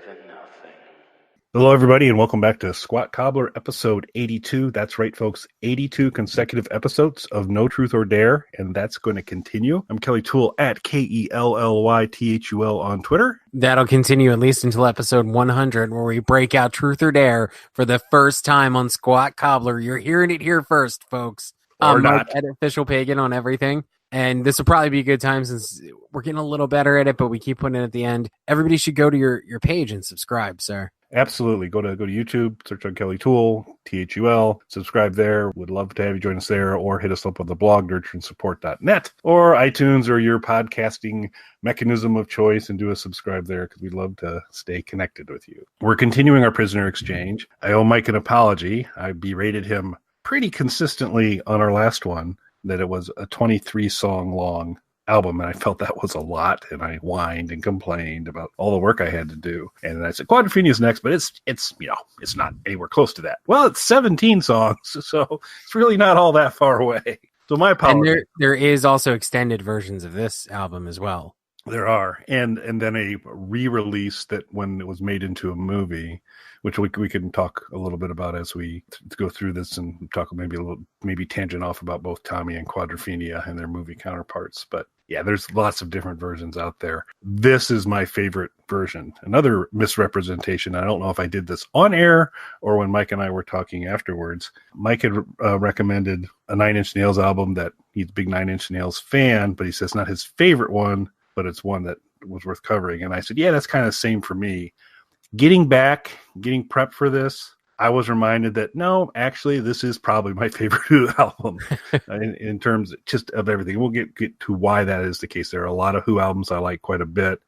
than nothing. Hello, everybody, and welcome back to Squat Cobbler, episode 82. That's right, folks, 82 consecutive episodes of No Truth or Dare, and that's going to continue. I'm Kelly Toole at KELLYTHUL on Twitter. That'll continue at least until episode 100, where we break out Truth or Dare for the first time on Squat Cobbler. You're hearing it here first, folks. Or Mike not. at Official Pagan on everything. And this will probably be a good time since we're getting a little better at it, but we keep putting it at the end. Everybody should go to your page and subscribe, sir. Absolutely. Go to YouTube, search on Kelly Toole, THUL, subscribe there. Would love to have you join us there, or hit us up on the blog, nurtureandsupport.net, or iTunes, or your podcasting mechanism of choice, and do a subscribe there because we'd love to stay connected with you. We're continuing our prisoner exchange. I owe Mike an apology. I berated him pretty consistently on our last one that it was a 23-song long album, and I felt that was a lot, and I whined and complained about all the work I had to do. And I said, Quadrophenia is next, but it's not anywhere close to that. Well, it's 17 songs, so it's really not all that far away. So my apologies. And there is also extended versions of this album as well. There are, and then a re-release that when it was made into a movie, which we can talk a little bit about as we go through this, and talk maybe tangent off about both Tommy and Quadrophenia and their movie counterparts. But yeah, there's lots of different versions out there. This is my favorite version. Another misrepresentation. I don't know if I did this on air or when Mike and I were talking afterwards. Mike had recommended a Nine Inch Nails album that he's a big Nine Inch Nails fan, but he says not his favorite one, but it's one that was worth covering. And I said, yeah, that's kind of the same for me. Getting prepped for this, I was reminded that, no, actually, this is probably my favorite Who album in terms just of everything. We'll get to why that is the case. There are a lot of Who albums I like quite a bit,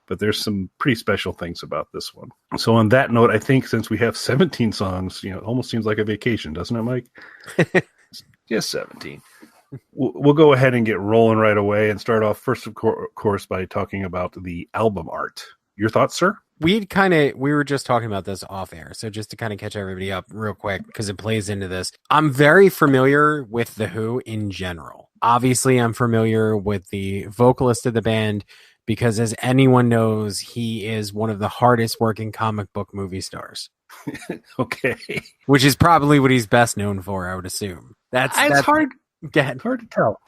but there's some pretty special things about this one. So on that note, I think since we have 17 songs, it almost seems like a vacation, doesn't it, Mike? Just 17. We'll go ahead and get rolling right away and start off first, of course, by talking about the album art. Your thoughts, sir? We were just talking about this off air. So just to kind of catch everybody up real quick, because it plays into this. I'm very familiar with The Who in general. Obviously, I'm familiar with the vocalist of the band because, as anyone knows, he is one of the hardest working comic book movie stars. Okay. Which is probably what he's best known for, I would assume. That's hard. It's hard to tell.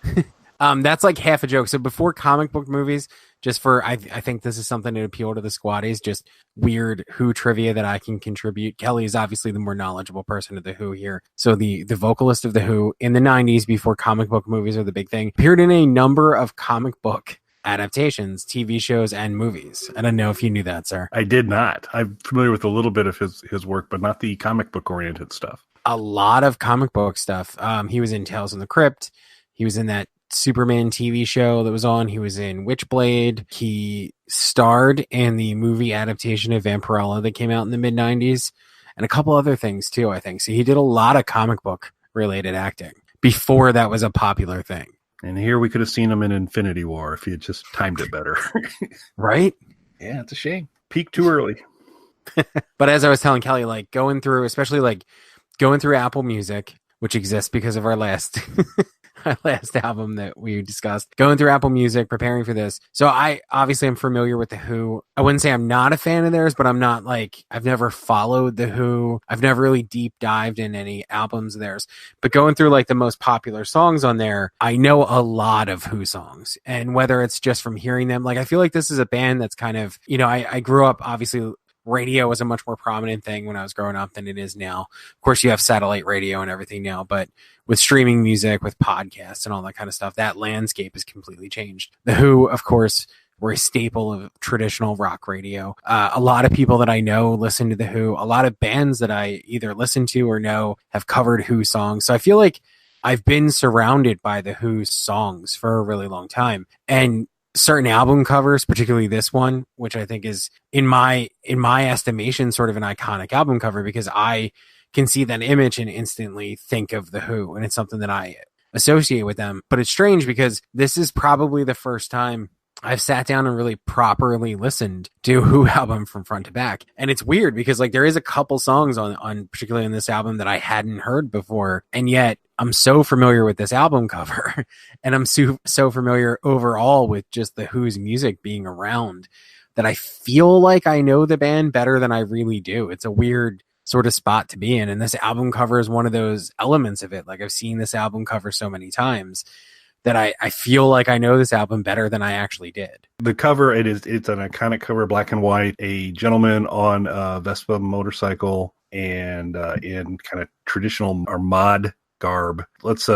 That's like half a joke. So before comic book movies, I think this is something to appeal to the squatties, just weird Who trivia that I can contribute. Kelly is obviously the more knowledgeable person of the Who here. So the vocalist of the Who in the 90s, before comic book movies are the big thing, appeared in a number of comic book adaptations, TV shows, and movies. I don't know if you knew that, sir. I did not. I'm familiar with a little bit of his work, but not the comic book oriented stuff. A lot of comic book stuff. He was in Tales from the Crypt. He was in that Superman TV show that was on. He was in Witchblade. He starred in the movie adaptation of Vampirella that came out in the mid 90s, and a couple other things too, I think. So he did a lot of comic book related acting before that was a popular thing. And here we could have seen him in Infinity War if he had just timed it better. Right? Yeah, it's a shame. Peaked too early. But as I was telling Kelly, going through Apple Music, which exists because of our last our last album that we discussed, going through Apple Music, preparing for this. So I obviously am familiar with The Who. I wouldn't say I'm not a fan of theirs, but I'm not I've never followed The Who. I've never really deep dived in any albums of theirs, but going through the most popular songs on there, I know a lot of Who songs. And whether it's just from hearing them, I feel like this is a band that's kind of, I grew up, obviously, radio was a much more prominent thing when I was growing up than it is now. Of course, you have satellite radio and everything now, but with streaming music, with podcasts and all that kind of stuff, that landscape has completely changed. The Who, of course, were a staple of traditional rock radio. A lot of people that I know listen to The Who. A lot of bands that I either listen to or know have covered Who songs. So I feel like I've been surrounded by The Who songs for a really long time. And certain album covers, particularly this one, which I think is in my estimation sort of an iconic album cover, because I can see that image and instantly think of The Who, and it's something that I associate with them. But it's strange because this is probably the first time I've sat down and really properly listened to a Who album from front to back. And it's weird because there is a couple songs on particularly on this album that I hadn't heard before, and yet I'm so familiar with this album cover and I'm so familiar overall with just the Who's music being around that I feel like I know the band better than I really do. It's a weird sort of spot to be in. And this album cover is one of those elements of it. Like I've seen this album cover so many times that I feel like I know this album better than I actually did. The cover, it's an iconic cover, black and white, a gentleman on a Vespa motorcycle and in kind of traditional or mod garb. Let's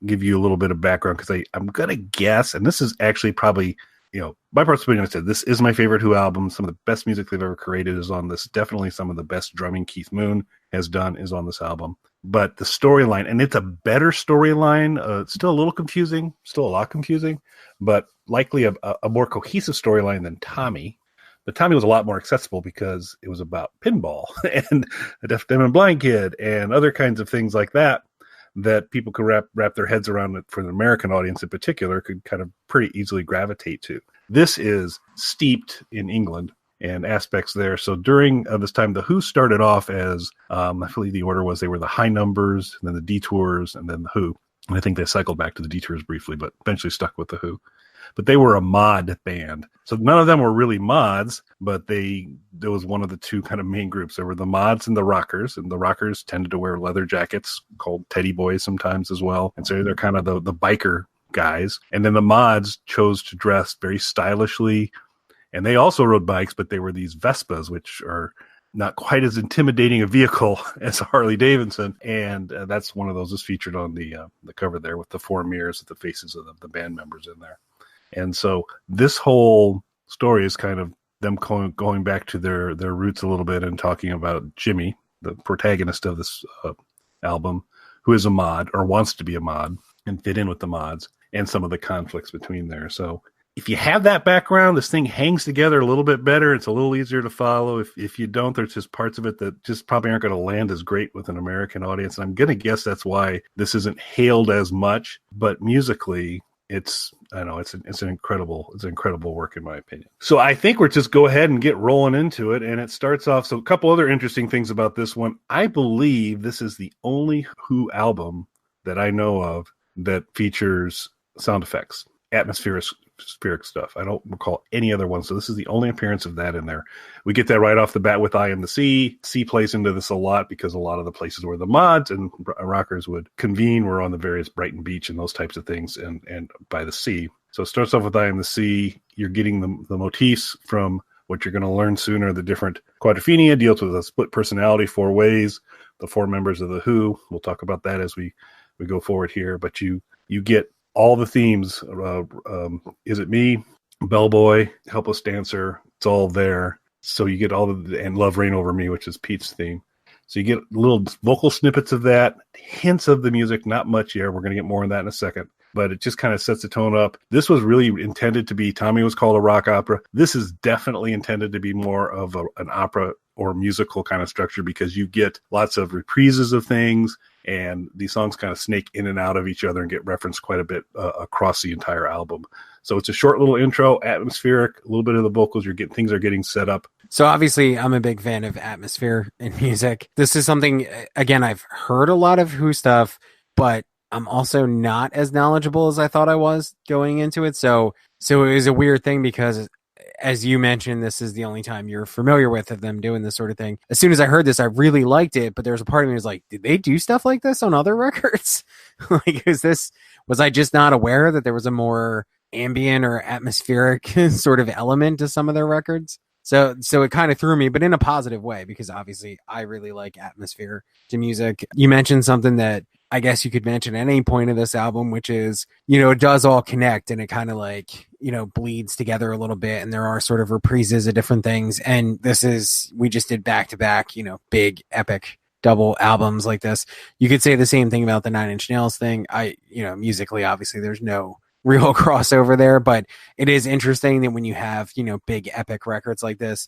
give you a little bit of background because I'm going to guess, and this is actually probably, my personal opinion, I said, this is my favorite Who album. Some of the best music they've ever created is on this. Definitely some of the best drumming Keith Moon has done is on this album. But the storyline, and it's a better storyline, still a little confusing, still a lot confusing, but likely a more cohesive storyline than Tommy. But Tommy was a lot more accessible because it was about pinball and a deaf, dumb, and blind kid and other kinds of things like that people could wrap their heads around it. For the American audience in particular, could kind of pretty easily gravitate to. This is steeped in England and aspects there. So during this time, the Who started off as, I believe the order was they were the High Numbers, and then the Detours, and then the Who. And I think they cycled back to the Detours briefly, but eventually stuck with the Who. But they were a mod band. So none of them were really mods, but there was one of the two kind of main groups. There were the mods and the rockers, and the rockers tended to wear leather jackets called teddy boys sometimes as well. And so they're kind of the biker guys. And then the mods chose to dress very stylishly. And they also rode bikes, but they were these Vespas, which are not quite as intimidating a vehicle as a Harley Davidson. And that's one of those is featured on the cover there with the 4 mirrors with the faces of the band members in there. And so this whole story is kind of them going back to their roots a little bit and talking about Jimmy, the protagonist of this album, who is a mod or wants to be a mod and fit in with the mods, and some of the conflicts between there. So if you have that background, this thing hangs together a little bit better. It's a little easier to follow. If you don't, there's just parts of it that just probably aren't going to land as great with an American audience. And I'm going to guess that's why this isn't hailed as much. But musically, it's an incredible work in my opinion. So I think we're just go ahead and get rolling into it. And it starts off. So a couple other interesting things about this one. I believe this is the only Who album that I know of that features sound effects, atmospheric stuff. I don't recall any other one. So this is the only appearance of that in there. We get that right off the bat with I Am the Sea. Sea plays into this a lot because a lot of the places where the mods and rockers would convene were on the various Brighton Beach and those types of things and by the sea. So it starts off with I Am the Sea. You're getting the motifs from what you're going to learn sooner. The different Quadrophenia deals with a split personality 4 ways. The 4 members of the Who. We'll talk about that as we go forward here. But you get all the themes, Is It Me, Bellboy, Helpless Dancer, it's all there. So you get and Love Reign Over Me, which is Pete's theme. So you get little vocal snippets of that, hints of the music, not much here. We're going to get more on that in a second. But it just kind of sets the tone up. This was really intended to be, Tommy was called a rock opera. This is definitely intended to be more of an opera or musical kind of structure because you get lots of reprises of things. And these songs kind of snake in and out of each other and get referenced quite a bit across the entire album. So it's a short little intro, atmospheric, a little bit of the vocals. Things are getting set up. So obviously, I'm a big fan of atmosphere in music. This is something, again, I've heard a lot of Who stuff, but I'm also not as knowledgeable as I thought I was going into it. So it was a weird thing because, as you mentioned, this is the only time you're familiar with of them doing this sort of thing. As soon as I heard this, I really liked it, but there was a part of me that was like, did they do stuff like this on other records? Like, was I just not aware that there was a more ambient or atmospheric sort of element to some of their records? So it kind of threw me, but in a positive way, because obviously I really like atmosphere to music. You mentioned something that I guess you could mention at any point of this album, which is, it does all connect and it kind of like, bleeds together a little bit. And there are sort of reprises of different things. And we just did back to back, big epic double albums like this. You could say the same thing about the 9 Inch Nails thing. Musically, obviously there's no real crossover there, but it is interesting that when you have, big epic records like this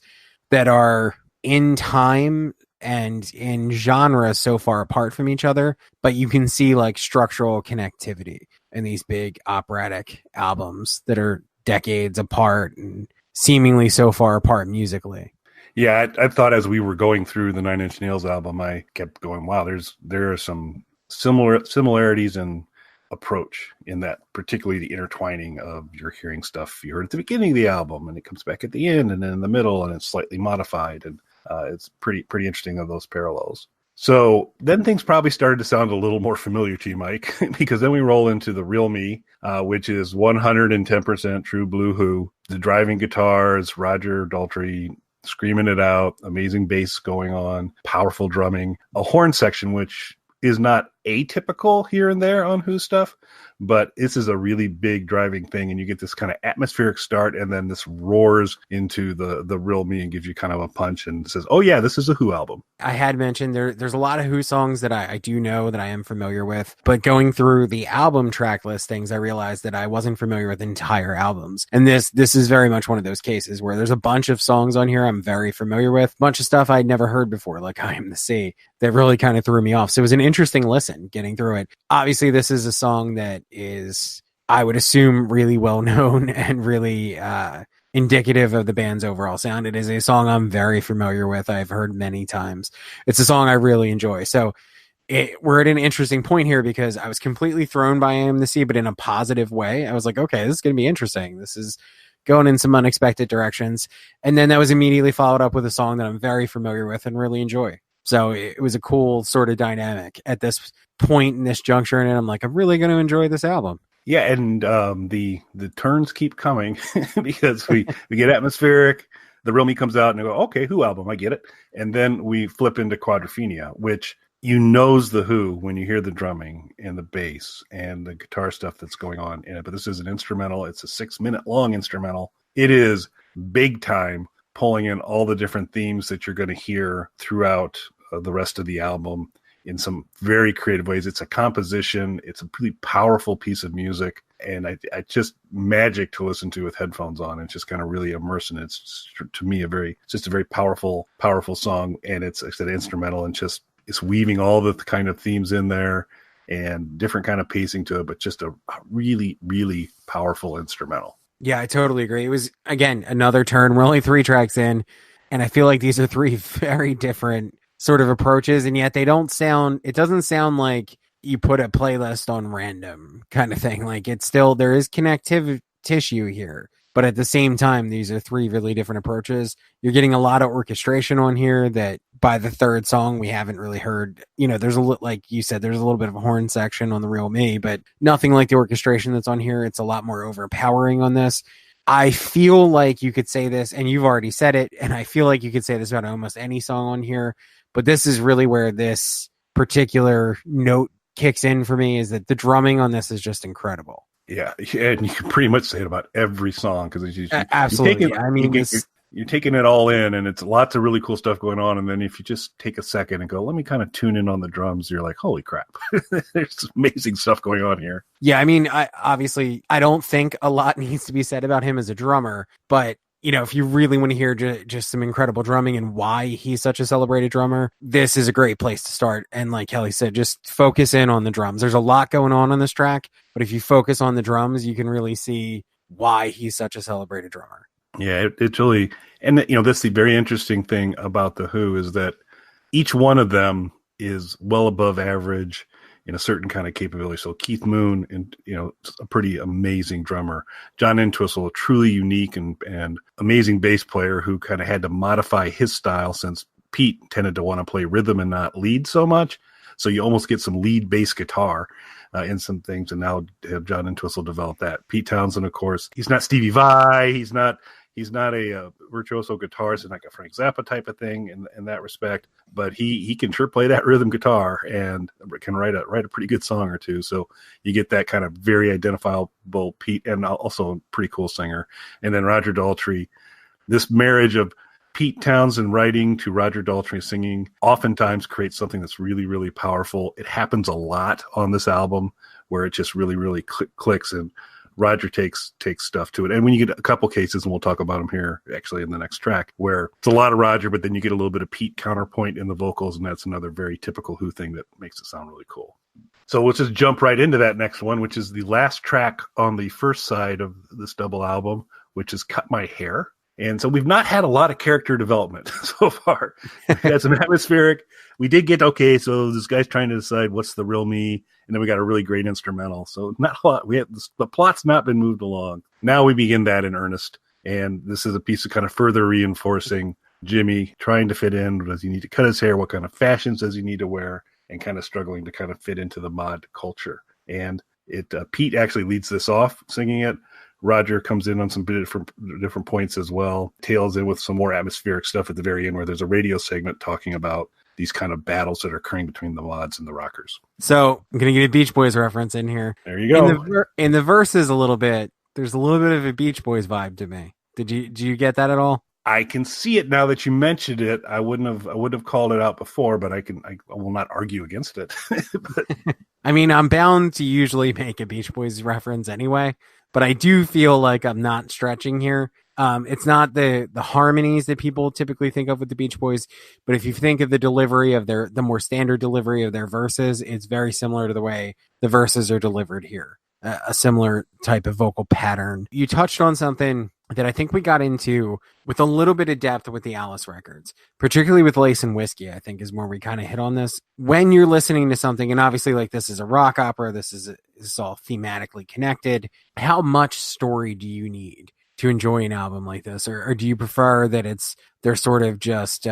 that are in time and in genre so far apart from each other, but you can see like structural connectivity in these big operatic albums that are decades apart and seemingly so far apart musically. Yeah, I thought as we were going through the 9 Inch Nails album, I kept going, wow, there are some similarities and approach in that, particularly the intertwining of you're hearing stuff you heard at the beginning of the album and it comes back at the end and then in the middle and it's slightly modified. And it's pretty interesting of those parallels. So then things probably started to sound a little more familiar to you, Mike, because then we roll into the real me, which is 110% true blue Who. The driving guitars, Roger Daltrey screaming it out, amazing bass going on, powerful drumming, a horn section, which is not atypical here and there on Who stuff, but this is a really big driving thing, and you get this kind of atmospheric start, and then this roars into the real me and gives you kind of a punch and says, oh yeah, this is a Who album. I had mentioned there's a lot of Who songs that I do know that I am familiar with, but going through the album track listings, I realized that I wasn't familiar with entire albums. And this is very much one of those cases where there's a bunch of songs on here I'm very familiar with, a bunch of stuff I'd never heard before, like I Am the Sea, that really kind of threw me off. So it was an interesting listen getting through it. Obviously, this is a song that is, I would assume, really well known and really indicative of the band's overall sound. It is a song I'm very familiar with. I've heard many times. It's a song I really enjoy. So we're at an interesting point here because I was completely thrown by I Am the Sea, but in a positive way. I was like, okay, this is going to be interesting. This is going in some unexpected directions. And then that was immediately followed up with a song that I'm very familiar with and really enjoy. So it was a cool sort of dynamic at this point in this juncture. And I'm like, I'm really going to enjoy this album. Yeah, and the turns keep coming because we get atmospheric. The real me comes out and I go, okay, Who album, I get it. And then we flip into Quadrophenia, which knows the Who when you hear the drumming and the bass and the guitar stuff that's going on in it. But this is an instrumental. It's a 6-minute long instrumental. It is big time, pulling in all the different themes that you're going to hear throughout the rest of the album in some very creative ways. It's a composition. It's a pretty powerful piece of music. And I just magic to listen to with headphones on. It's just kind of really immersing. It's to me just a very powerful song. And it's, like I said, instrumental and just it's weaving all the kind of themes in there and different kind of pacing to it, but just a really, really powerful instrumental. Yeah, I totally agree. It was, again, another turn. We're only 3 tracks in, and I feel like these are 3 very different sort of approaches, and yet it doesn't sound like you put a playlist on random kind of thing. Like there is connective tissue here, but at the same time, these are 3 really different approaches. You're getting a lot of orchestration on here that by the 3rd song, we haven't really heard. There's like you said, there's a little bit of a horn section on the real me, but nothing like the orchestration that's on here. It's a lot more overpowering on this. I feel like you could say this, and you've already said it, and I feel like you could say this about almost any song on here, but this is really where this particular note kicks in for me, is that the drumming on this is just incredible. Yeah, and you can pretty much say it about every song because absolutely. You're taking it all in, and it's lots of really cool stuff going on. And then if you just take a second and go, let me kind of tune in on the drums, you're like, holy crap, there's amazing stuff going on here. Yeah, I don't think a lot needs to be said about him as a drummer, but if you really want to hear just some incredible drumming and why he's such a celebrated drummer, this is a great place to start. And like Kelly said, just focus in on the drums. There's a lot going on this track, but if you focus on the drums, you can really see why he's such a celebrated drummer. Yeah, it's really, and that's the very interesting thing about the Who is that each one of them is well above average in a certain kind of capability. So Keith Moon, and a pretty amazing drummer. John Entwistle, a truly unique and amazing bass player who kind of had to modify his style since Pete tended to want to play rhythm and not lead so much. So you almost get some lead bass guitar in some things, and now have John Entwistle develop that. Pete Townsend, of course, he's not Stevie Vai. He's not a virtuoso guitarist, like a Frank Zappa type of thing in that respect, but he can sure play that rhythm guitar and can write a pretty good song or two. So you get that kind of very identifiable Pete, and also a pretty cool singer. And then Roger Daltrey, this marriage of Pete Townsend writing to Roger Daltrey singing oftentimes creates something that's really, really powerful. It happens a lot on this album where it just really, really clicks, and Roger takes stuff to it. And when you get a couple cases, and we'll talk about them here actually in the next track, where it's a lot of Roger, but then you get a little bit of Pete counterpoint in the vocals, and that's another very typical Who thing that makes it sound really cool. So let's just jump right into that next one, which is the last track on the first side of this double album, which is Cut My Hair. And so we've not had a lot of character development so far. We had some atmospheric. We did get, okay, so this guy's trying to decide what's the real me. And then we got a really great instrumental. So not a lot. The plot's not been moved along. Now we begin that in earnest. And this is a piece of kind of further reinforcing Jimmy trying to fit in. Does he need to cut his hair? What kind of fashions does he need to wear? And kind of struggling to kind of fit into the mod culture. And Pete actually leads this off singing it. Roger comes in on some different points as well. Tails in with some more atmospheric stuff at the very end where there's a radio segment talking about these kind of battles that are occurring between the mods and the rockers. So I'm going to get a Beach Boys reference in here. There you go. In the verses a little bit, there's a little bit of a Beach Boys vibe to me. Did you get that at all? I can see it now that you mentioned it. I wouldn't have called it out before, but I will not argue against it. But, I mean, I'm bound to usually make a Beach Boys reference anyway, but I do feel like I'm not stretching here. It's not the harmonies that people typically think of with the Beach Boys, but if you think of the delivery of the more standard delivery of their verses, it's very similar to the way the verses are delivered here. A similar type of vocal pattern. You touched on something that I think we got into with a little bit of depth with the Alice records, particularly with Lace and Whiskey, I think is where we kind of hit on this. When you're listening to something, and obviously like this is a rock opera, this is all thematically connected. How much story do you need to enjoy an album like this? Or do you prefer that they're sort of just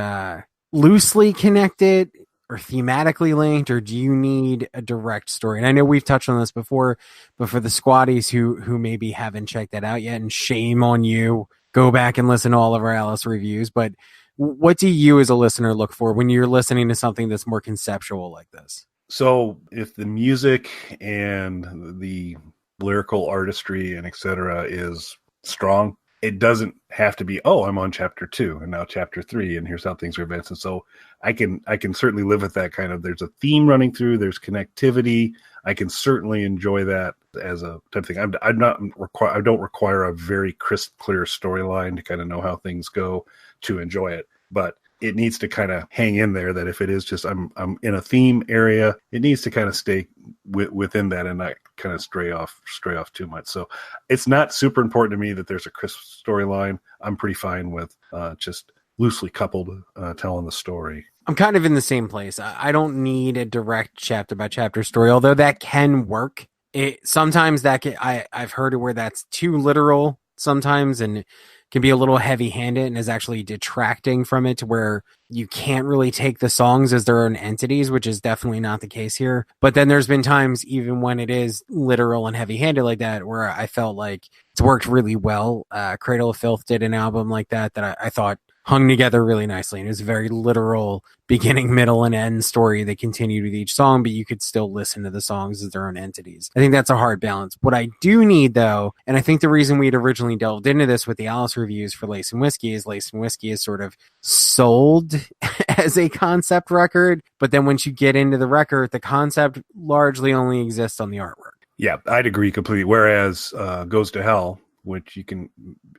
loosely connected or thematically linked, or do you need a direct story? And I know we've touched on this before, but for the squatties who maybe haven't checked that out yet, and shame on you, go back and listen to all of our Alice reviews. But what do you as a listener look for when you're listening to something that's more conceptual like this? So if the music and the lyrical artistry and etc. is strong, it doesn't have to be, oh, I'm on chapter 2 and now chapter 3 and here's how things are advancing. So I can certainly live with that kind of, there's a theme running through, there's connectivity. I can certainly enjoy that as a type of thing. I don't require a very crisp, clear storyline to kind of know how things go to enjoy it, but it needs to kind of hang in there, that if it is just I'm in a theme area, it needs to kind of stay within that and not kind of stray off too much. So it's not super important to me that there's a crisp storyline. I'm pretty fine with just loosely coupled telling the story. I'm kind of in the same place. I don't need a direct chapter by chapter story, although that can work. Sometimes I've heard it where that's too literal sometimes, and can be a little heavy-handed and is actually detracting from it to where you can't really take the songs as their own entities, which is definitely not the case here. But then there's been times, even when it is literal and heavy-handed like that, where I felt like it's worked really well. Cradle of Filth did an album like that I thought hung together really nicely, and it was a very literal beginning, middle, and end story that continued with each song, but you could still listen to the songs as their own entities. I think that's a hard balance. What I do need, though, and I think the reason we had originally delved into this with the Alice reviews for Lace and Whiskey is sort of sold as a concept record, but then once you get into the record, the concept largely only exists on the artwork. Yeah, I'd agree completely. Whereas Goes to Hell, which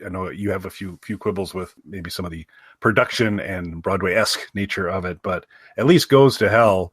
I know you have a few quibbles with maybe some of the production and Broadway-esque nature of it, but at least Goes to Hell,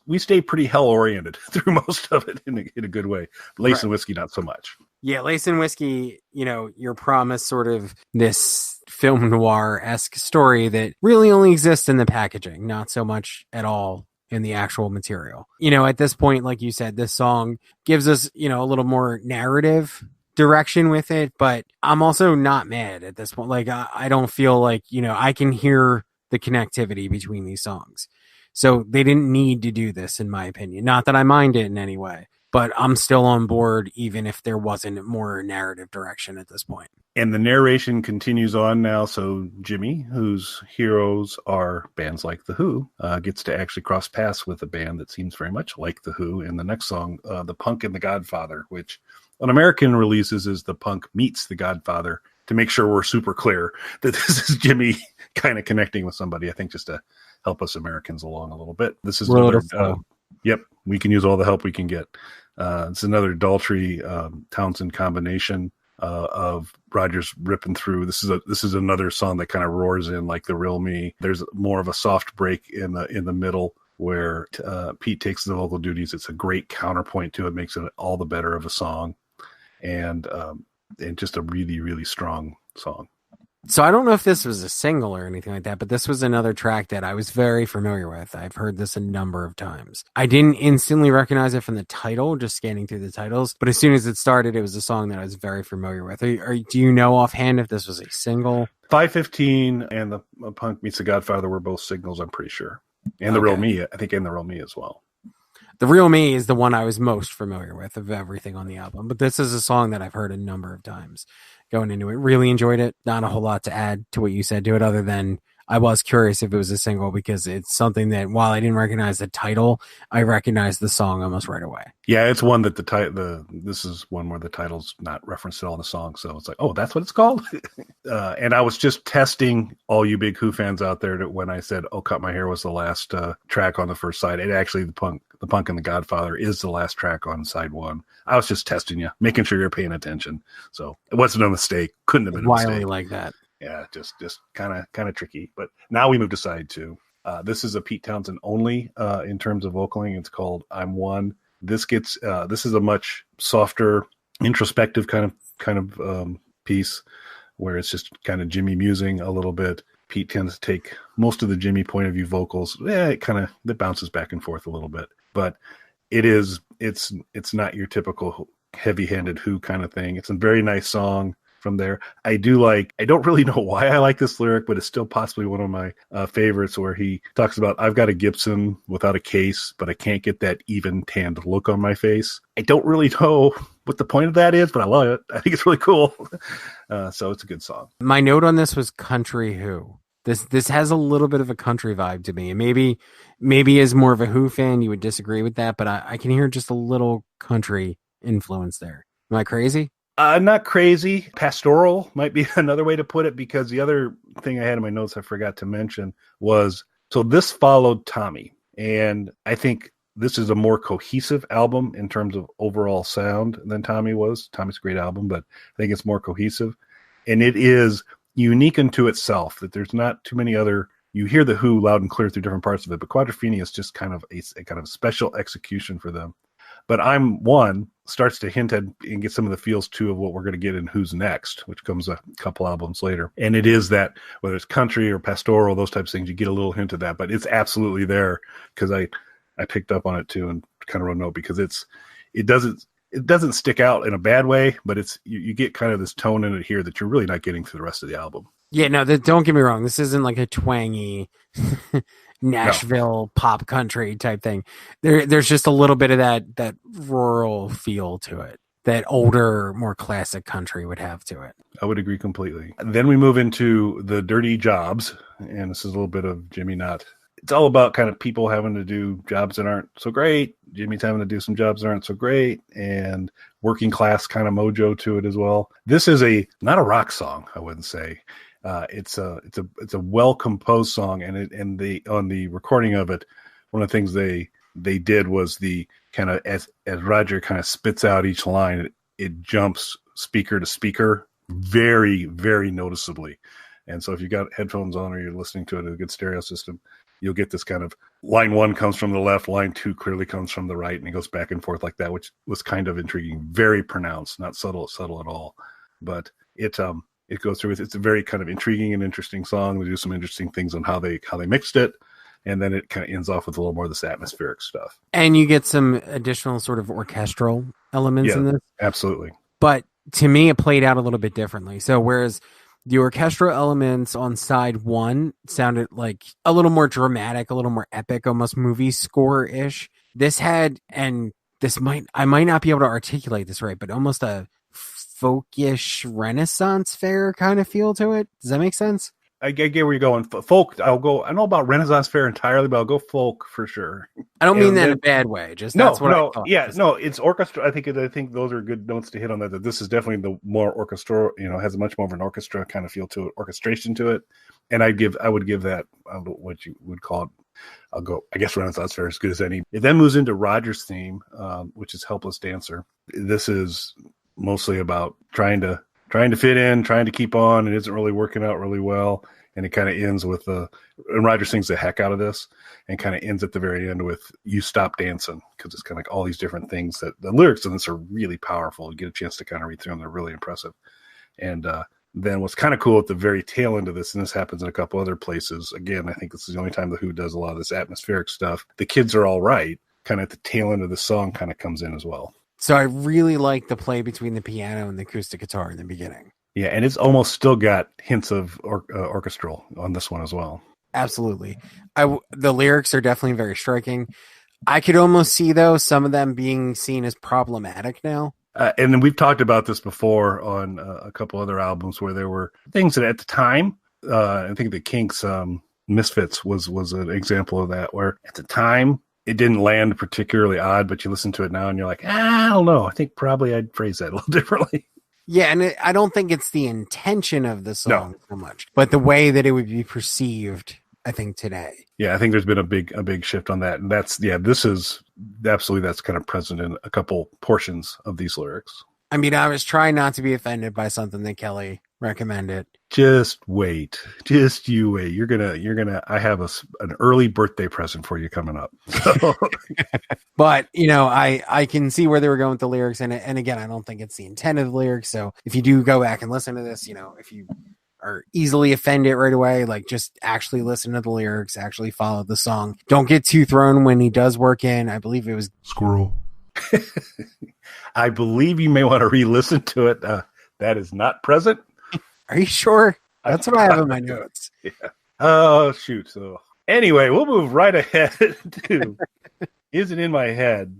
we stay pretty hell oriented through most of it in a good way. Lace and Whiskey, not so much. Yeah, Lace and Whiskey, you're promised sort of this film noir-esque story that really only exists in the packaging, not so much at all in the actual material. At this point, like you said, this song gives us, a little more narrative direction with it, but I'm also not mad at this point. Like, I don't feel like, I can hear the connectivity between these songs. So they didn't need to do this, in my opinion. Not that I mind it in any way, but I'm still on board, even if there wasn't more narrative direction at this point. And the narration continues on now. So Jimmy, whose heroes are bands like The Who, gets to actually cross paths with a band that seems very much like The Who in the next song, The Punk and the Godfather, which on American releases is The Punk Meets the Godfather, to make sure we're super clear that this is Jimmy kind of connecting with somebody, I think, just to help us Americans along a little bit. This is yep, we can use all the help we can get. It's another Daltrey Townsend combination of Rogers ripping through. This is another song that kind of roars in like The Real Me. There's more of a soft break in the middle where Pete takes the vocal duties. It's a great counterpoint to it, makes it all the better of a song, and just a really, really strong song. So I don't know if this was a single or anything like that, but this was another track that I was very familiar with. I've heard this a number of times. I didn't instantly recognize it from the title, just scanning through the titles, but as soon as it started, it was a song that I was very familiar with. Do you know offhand if this was a single? 515 and the Punk Meets the Godfather were both singles, I'm pretty sure. And The Real Me, I think, and The Real Me as well. The Real Me is the one I was most familiar with of everything on the album, but this is a song that I've heard a number of times going into it. Really enjoyed it. Not a whole lot to add to what you said to it other than I was curious if it was a single because it's something that while I didn't recognize the title, I recognized the song almost right away. Yeah, it's one that this is one where the title's not referenced at all in the song, so it's like, oh, that's what it's called. And I was just testing all you big Who fans out there that when I said, "Oh, Cut My Hair" was the last track on the first side, it actually the Punk and the Godfather is the last track on side one. I was just testing you, making sure you're paying attention. So it wasn't a mistake. Couldn't have been a mistake. Like that. Yeah, just kind of tricky. But now we move to side two. This is a Pete Townsend only in terms of vocaling. It's called "I'm One." This is a much softer, introspective kind of piece where it's just kind of Jimmy musing a little bit. Pete tends to take most of the Jimmy point of view vocals. Yeah, it bounces back and forth a little bit, but it's not your typical heavy-handed Who kind of thing. It's a very nice song. From there, I don't really know why I like this lyric, but it's still possibly one of my favorites where he talks about, I've got a Gibson without a case, but I can't get that even tanned look on my face. I don't really know what the point of that is, but I love it. I think it's really cool. So it's a good song. My note on this was country Who. This has a little bit of a country vibe to me. And maybe as more of a Who fan, you would disagree with that, but I can hear just a little country influence there. Am I crazy? Not crazy. Pastoral might be another way to put it, because the other thing I had in my notes I forgot to mention was, so this followed Tommy, and I think this is a more cohesive album in terms of overall sound than Tommy was. Tommy's a great album, but I think it's more cohesive, and it is unique unto itself, that there's not too many other, you hear the Who loud and clear through different parts of it, but Quadrophenia is just kind of a kind of special execution for them. But I'm One starts to hint at and get some of the feels too of what we're going to get in Who's Next, which comes a couple albums later. And it is that, whether it's country or pastoral, those types of things, you get a little hint of that, but it's absolutely there, because I picked up on it too and kind of wrote a note, because it doesn't stick out in a bad way, but it's you get kind of this tone in it here that you're really not getting through the rest of the album. Yeah, no, don't get me wrong. This isn't like a twangy Nashville pop country type thing. There's just a little bit of that rural feel to it that older, more classic country would have to it. I would agree completely. Then we move into the Dirty Jobs, and this is a little bit of Jimmy Knott. It's all about kind of people having to do jobs that aren't so great. Jimmy's having to do some jobs that aren't so great, and working class kind of mojo to it as well. This is not a rock song, I wouldn't say. It's a well composed song, and on the recording of it, one of the things they did was the kind of as Roger kind of spits out each line, it jumps speaker to speaker very, very noticeably. And so if you got headphones on or you're listening to it in a good stereo system, you'll get this kind of line one comes from the left, line two clearly comes from the right, and it goes back and forth like that, which was kind of intriguing, very pronounced, not subtle at all. But it goes through. It's a very kind of intriguing and interesting song. They do some interesting things on how they mixed it, and then it kind of ends off with a little more of this atmospheric stuff. And you get some additional sort of orchestral elements in this. Absolutely. But to me, it played out a little bit differently. So whereas the orchestral elements on side one sounded like a little more dramatic, a little more epic, almost movie score-ish, this had, and I might not be able to articulate this right, but almost a folkish Renaissance fair kind of feel to it. Does that make sense? I get where you're going. Folk, I don't know about Renaissance fair entirely, but I'll go folk for sure. I don't mean that in a bad way. Just that's what I thought. Yeah, no, it's orchestra. I think those are good notes to hit on that this is definitely the more orchestral, has a much more of an orchestra kind of feel to it, orchestration to it. And I would give that, I don't know what you would call it. I guess Renaissance fair is as good as any. It then moves into Roger's theme, which is Helpless Dancer. This is mostly about trying to fit in, trying to keep on. It isn't really working out really well. And it kind of ends with and Roger sings the heck out of this and kind of ends at the very end with "You Stop Dancing," because it's kind of like all these different things that the lyrics in this are really powerful. You get a chance to kind of read through them. They're really impressive. And then what's kind of cool at the very tail end of this, and this happens in a couple other places, again, I think this is the only time the Who does a lot of this atmospheric stuff. The Kids Are All Right, kind of at the tail end of the song, kind of comes in as well. So I really like the play between the piano and the acoustic guitar in the beginning. Yeah, and it's almost still got hints of orchestral on this one as well. Absolutely. The lyrics are definitely very striking. I could almost see, though, some of them being seen as problematic now. And then we've talked about this before on a couple other albums where there were things that at the time, I think the Kinks' Misfits was an example of that, where at the time it didn't land particularly odd, but you listen to it now and you're like, I don't know. I think probably I'd phrase that a little differently. Yeah, and I don't think it's the intention of the song so much, but the way that it would be perceived, I think, today. Yeah, I think there's been a big shift on that. And this is absolutely, that's kind of present in a couple portions of these lyrics. I mean, I was trying not to be offended by something that Kelly recommended. Just wait. Just you wait. You're gonna, I have an early birthday present for you coming up. So. But, I can see where they were going with the lyrics. And again, I don't think it's the intent of the lyrics. So if you do go back and listen to this, if you are easily offended right away, like just actually listen to the lyrics, actually follow the song. Don't get too thrown when he does work in, I believe it was Squirrel. I believe you may want to re-listen to it. That is not present. Are you sure? That's what I have in my notes. Yeah. Oh, shoot. So anyway, we'll move right ahead to Isn't in My Head.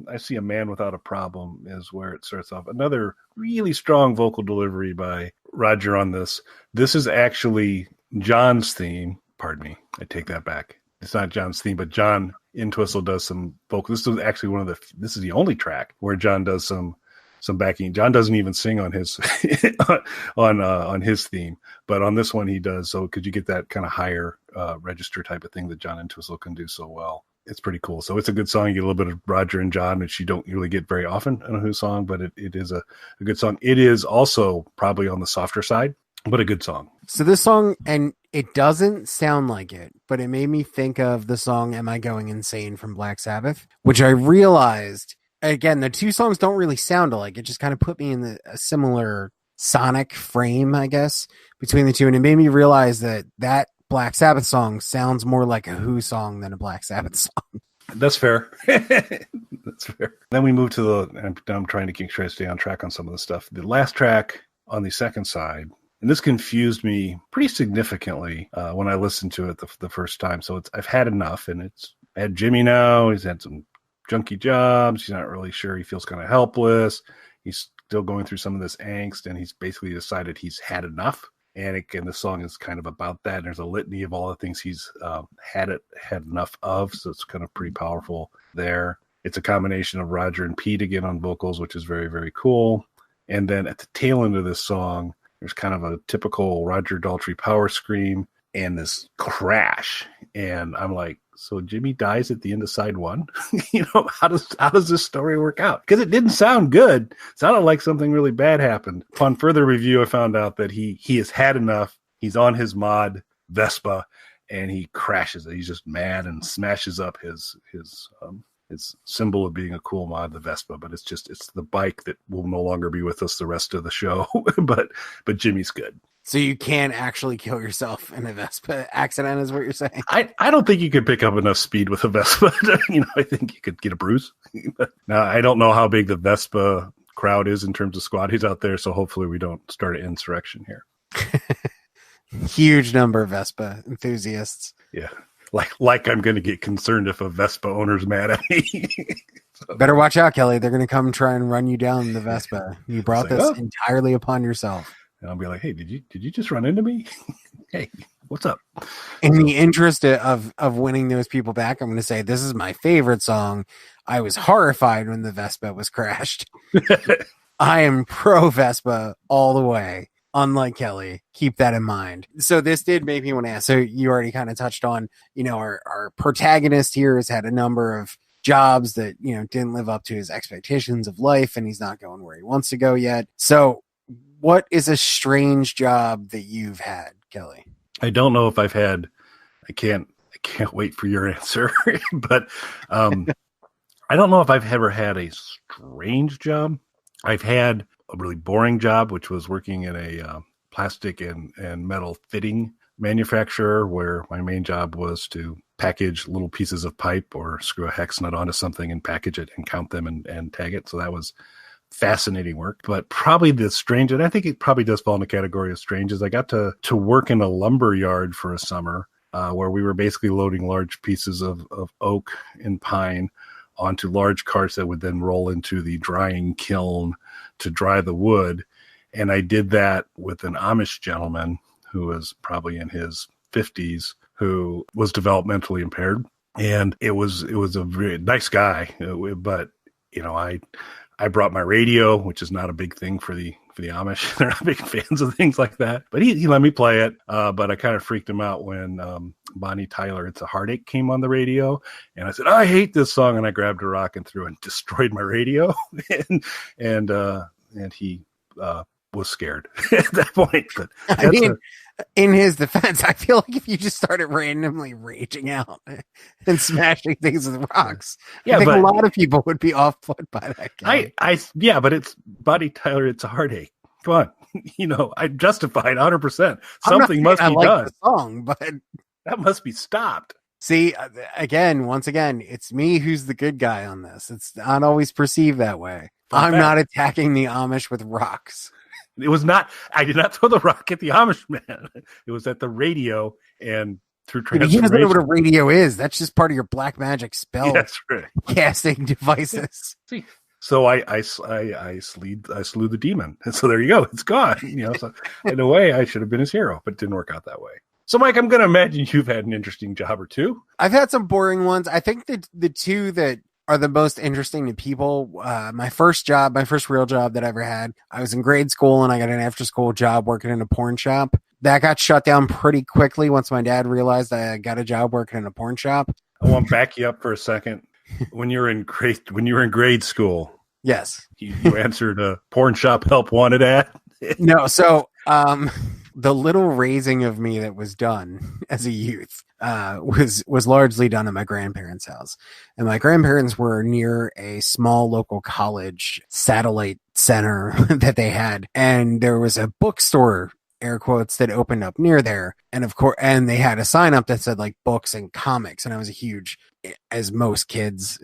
I See a Man Without a Problem is where it starts off. Another really strong vocal delivery by Roger on this. This is actually John's theme. Pardon me. I take that back. It's not John's theme, but John Entwistle does some vocal. This is actually this is the only track where John does some backing. John doesn't even sing on his on his theme, but on this one he does. So could you get that kind of higher register type of thing that John Entwistle can do so well? It's pretty cool. So it's a good song. You get a little bit of Roger and John, which you don't really get very often in a Who song, but it is a good song. It is also probably on the softer side, but a good song. So this song, and it doesn't sound like it, but it made me think of the song Am I Going Insane from Black Sabbath, which I realized, again, the two songs don't really sound alike. It just kind of put me in a similar sonic frame, I guess, between the two. And it made me realize that Black Sabbath song sounds more like a Who song than a Black Sabbath song. That's fair. That's fair. Then we move to I'm trying to make sure I stay on track on some of the stuff. The last track on the second side, and this confused me pretty significantly when I listened to it the first time. So I've had enough, and I had Jimmy now. He's had some junky jobs. He's not really sure. He feels kind of helpless. He's still going through some of this angst, and he's basically decided he's had enough. And the song is kind of about that. And there's a litany of all the things he's had enough of. So it's kind of pretty powerful there. It's a combination of Roger and Pete again on vocals, which is very, very cool. And then at the tail end of this song, there's kind of a typical Roger Daltrey power scream and this crash. And I'm like, so Jimmy dies at the end of side one? How does this story work out? Because it didn't sound good. It sounded like something really bad happened. Upon further review, I found out that he has had enough. He's on his mod Vespa, and he crashes it. He's just mad and smashes up his symbol of being a cool mod, the Vespa. But it's the bike that will no longer be with us the rest of the show. but Jimmy's good. So you can actually kill yourself in a Vespa accident is what you're saying? I don't think you could pick up enough speed with a Vespa. I think you could get a bruise. Now, I don't know how big the Vespa crowd is in terms of squatties out there, so hopefully we don't start an insurrection here. Huge number of Vespa enthusiasts. Yeah. Like I'm going to get concerned if a Vespa owner's mad at me. So. Better watch out, Kelly. They're going to come try and run you down the Vespa. You brought this entirely upon yourself. And I'll be like, hey, did you just run into me? Hey, what's up? In the interest of winning those people back, I'm going to say this is my favorite song. I was horrified when the Vespa was crashed. I am pro Vespa all the way. Unlike Kelly, keep that in mind. So this did make me want to ask. So you already kind of touched on, our protagonist here has had a number of jobs that, didn't live up to his expectations of life, and he's not going where he wants to go yet. So what is a strange job that you've had, Kelly? I don't know if I've had, I can't wait for your answer, but I don't know if I've ever had a strange job. I've had a really boring job, which was working in a plastic and metal fitting manufacturer, where my main job was to package little pieces of pipe or screw a hex nut onto something and package it and count them and tag it. So that was fascinating work. But probably the strange, and I think it probably does fall in the category of strange, is I got to work in a lumber yard for a summer where we were basically loading large pieces of oak and pine onto large carts that would then roll into the drying kiln to dry the wood. And I did that with an Amish gentleman who was probably in his 50s, who was developmentally impaired. And it was a very nice guy, but I brought my radio, which is not a big thing for the Amish. They're not big fans of things like that. But he let me play it. But I kind of freaked him out when Bonnie Tyler, It's a Heartache, came on the radio. And I said, I hate this song. And I grabbed a rock and threw and destroyed my radio. and he was scared at that point. But I mean, in his defense, I feel like if you just started randomly raging out and smashing things with rocks, I think a lot of people would be off put by that guy. But it's Bonnie Tyler, It's a Heartache. Come on. I'm justified 100%. Something must be done. The song, but that must be stopped. See, once again, it's me who's the good guy on this. It's not always perceived that way. I'm not attacking the Amish with rocks. It was not. I did not throw the rock at the Amish man. It was at the radio and through transformation. You don't know what a radio is. That's just part of your black magic spell. That's right. Casting devices. See, so I slew the demon, and so there you go. It's gone. So in a way, I should have been his hero, but it didn't work out that way. So, Mike, I'm going to imagine you've had an interesting job or two. I've had some boring ones. I think that the two that are the most interesting to people. My first real job that I ever had, I was in grade school and I got an after school job working in a porn shop. That got shut down pretty quickly once my dad realized I got a job working in a porn shop. I want to back you up for a second. When you were in grade school, yes, you answered a porn shop help wanted ad. No, so the little raising of me that was done as a youth was largely done at my grandparents' house. And my grandparents were near a small local college satellite center that they had. And there was a bookstore, air quotes, that opened up near there. And of course, and they had a sign up that said like books and comics. And I was a huge, as most kids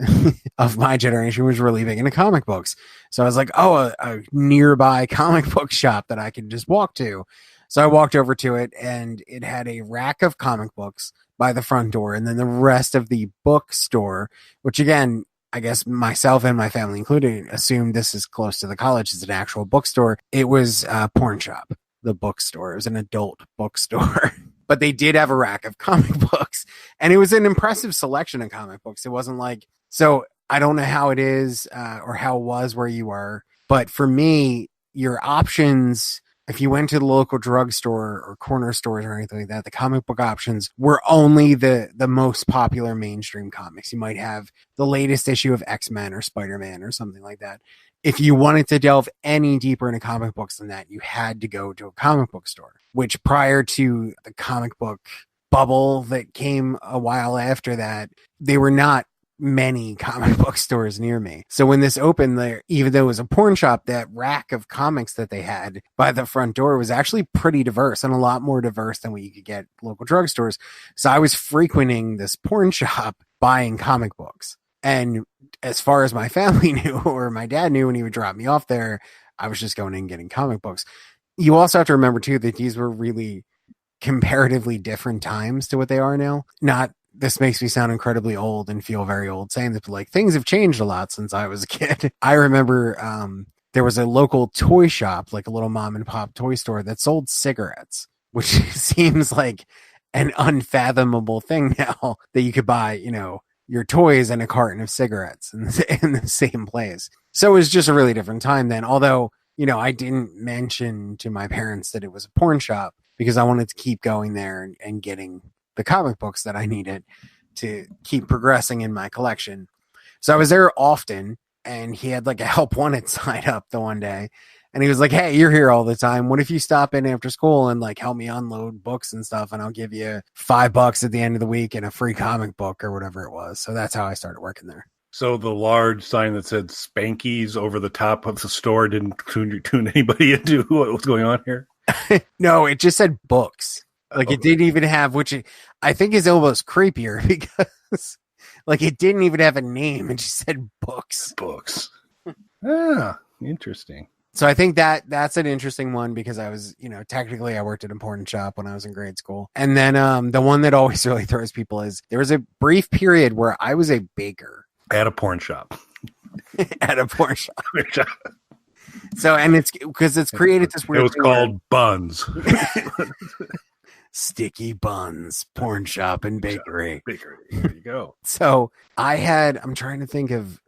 of my generation was really big into comic books. So I was like, oh, a nearby comic book shop that I could just walk to. So I walked over to it and it had a rack of comic books by the front door. And then the rest of the bookstore, which again, I guess myself and my family included assumed this is close to the college, is an actual bookstore. It was a porn shop, the bookstore. It was an adult bookstore. But they did have a rack of comic books. And it was an impressive selection of comic books. It wasn't like, so I don't know how it is or how it was where you are. But for me, your options, if you went to the local drugstore or corner stores or anything like that, the comic book options were only the most popular mainstream comics. You might have the latest issue of X-Men or Spider-Man or something like that. If you wanted to delve any deeper into comic books than that, you had to go to a comic book store, which prior to the comic book bubble that came a while after that, they were not many comic book stores near me. So when this opened there, even though it was a porn shop, that rack of comics that they had by the front door was actually pretty diverse and a lot more diverse than what you could get at local drugstores. So I was frequenting this porn shop buying comic books. And as far as my family knew, or my dad knew when he would drop me off there, I was just going in and getting comic books. You also have to remember too, that these were really comparatively different times to what they are now. This makes me sound incredibly old and feel very old saying that, but like things have changed a lot since I was a kid. I remember there was a local toy shop, like a little mom and pop toy store that sold cigarettes, which seems like an unfathomable thing now that you could buy, your toys and a carton of cigarettes in the same place. So it was just a really different time then. Although, I didn't mention to my parents that it was a porn shop because I wanted to keep going there and getting the comic books that I needed to keep progressing in my collection. So I was there often, and he had like a help wanted sign up the one day. And he was like, hey, you're here all the time. What if you stop in after school and like help me unload books and stuff? And I'll give you $5 at the end of the week and a free comic book or whatever it was. So that's how I started working there. So the large sign that said Spankies over the top of the store didn't tune anybody into what was going on here? No, it just said books. Like it didn't even have, I think is almost creepier because like it didn't even have a name. It just said books. Books. Ah, interesting. So I think that's an interesting one because I was, technically I worked at a porn shop when I was in grade school. And then the one that always really throws people is there was a brief period where I was a baker. At a porn shop. At a porn shop. So, and it's because it's created this weird. It was called Buns. Sticky Buns, porn shop and bakery. Bakery. There you go. So I'm trying to think of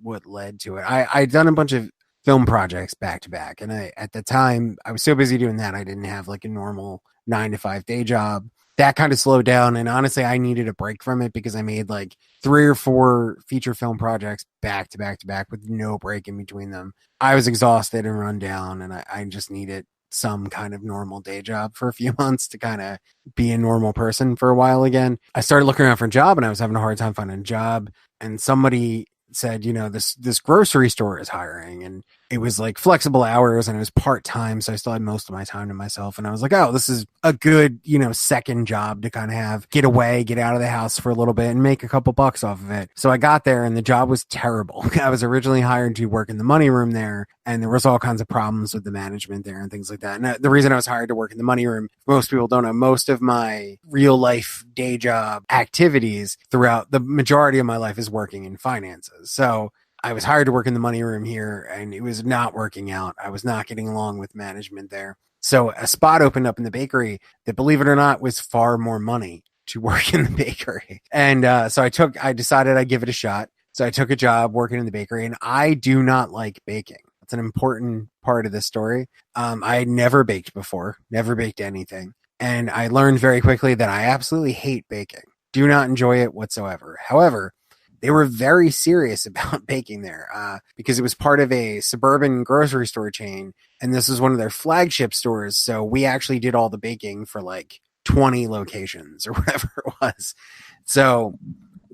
what led to it. I'd done a bunch of film projects back to back. And at the time I was so busy doing that. I didn't have like a normal 9-to-5 day job. That kind of slowed down. And honestly, I needed a break from it because I made like 3 or 4 feature film projects back to back to back with no break in between them. I was exhausted and run down and I just needed some kind of normal day job for a few months to kind of be a normal person for a while again. I started looking around for a job and I was having a hard time finding a job. And somebody said, this grocery store is hiring, and it was like flexible hours and it was part-time. So I still had most of my time to myself. And I was like, oh, this is a good, second job to kind of have, get away, get out of the house for a little bit and make a couple bucks off of it. So I got there and the job was terrible. I was originally hired to work in the money room there. And there was all kinds of problems with the management there and things like that. And the reason I was hired to work in the money room, most people don't know, most of my real life day job activities throughout the majority of my life is working in finances. So I was hired to work in the money room here and it was not working out. I was not getting along with management there. So a spot opened up in the bakery that, believe it or not, was far more money to work in the bakery. And so I decided I'd give it a shot. So I took a job working in the bakery, and I do not like baking. It's an important part of this story. I had never baked before, never baked anything. And I learned very quickly that I absolutely hate baking. Do not enjoy it whatsoever. However, they were very serious about baking there because it was part of a suburban grocery store chain. And this was one of their flagship stores. So we actually did all the baking for like 20 locations or whatever it was. So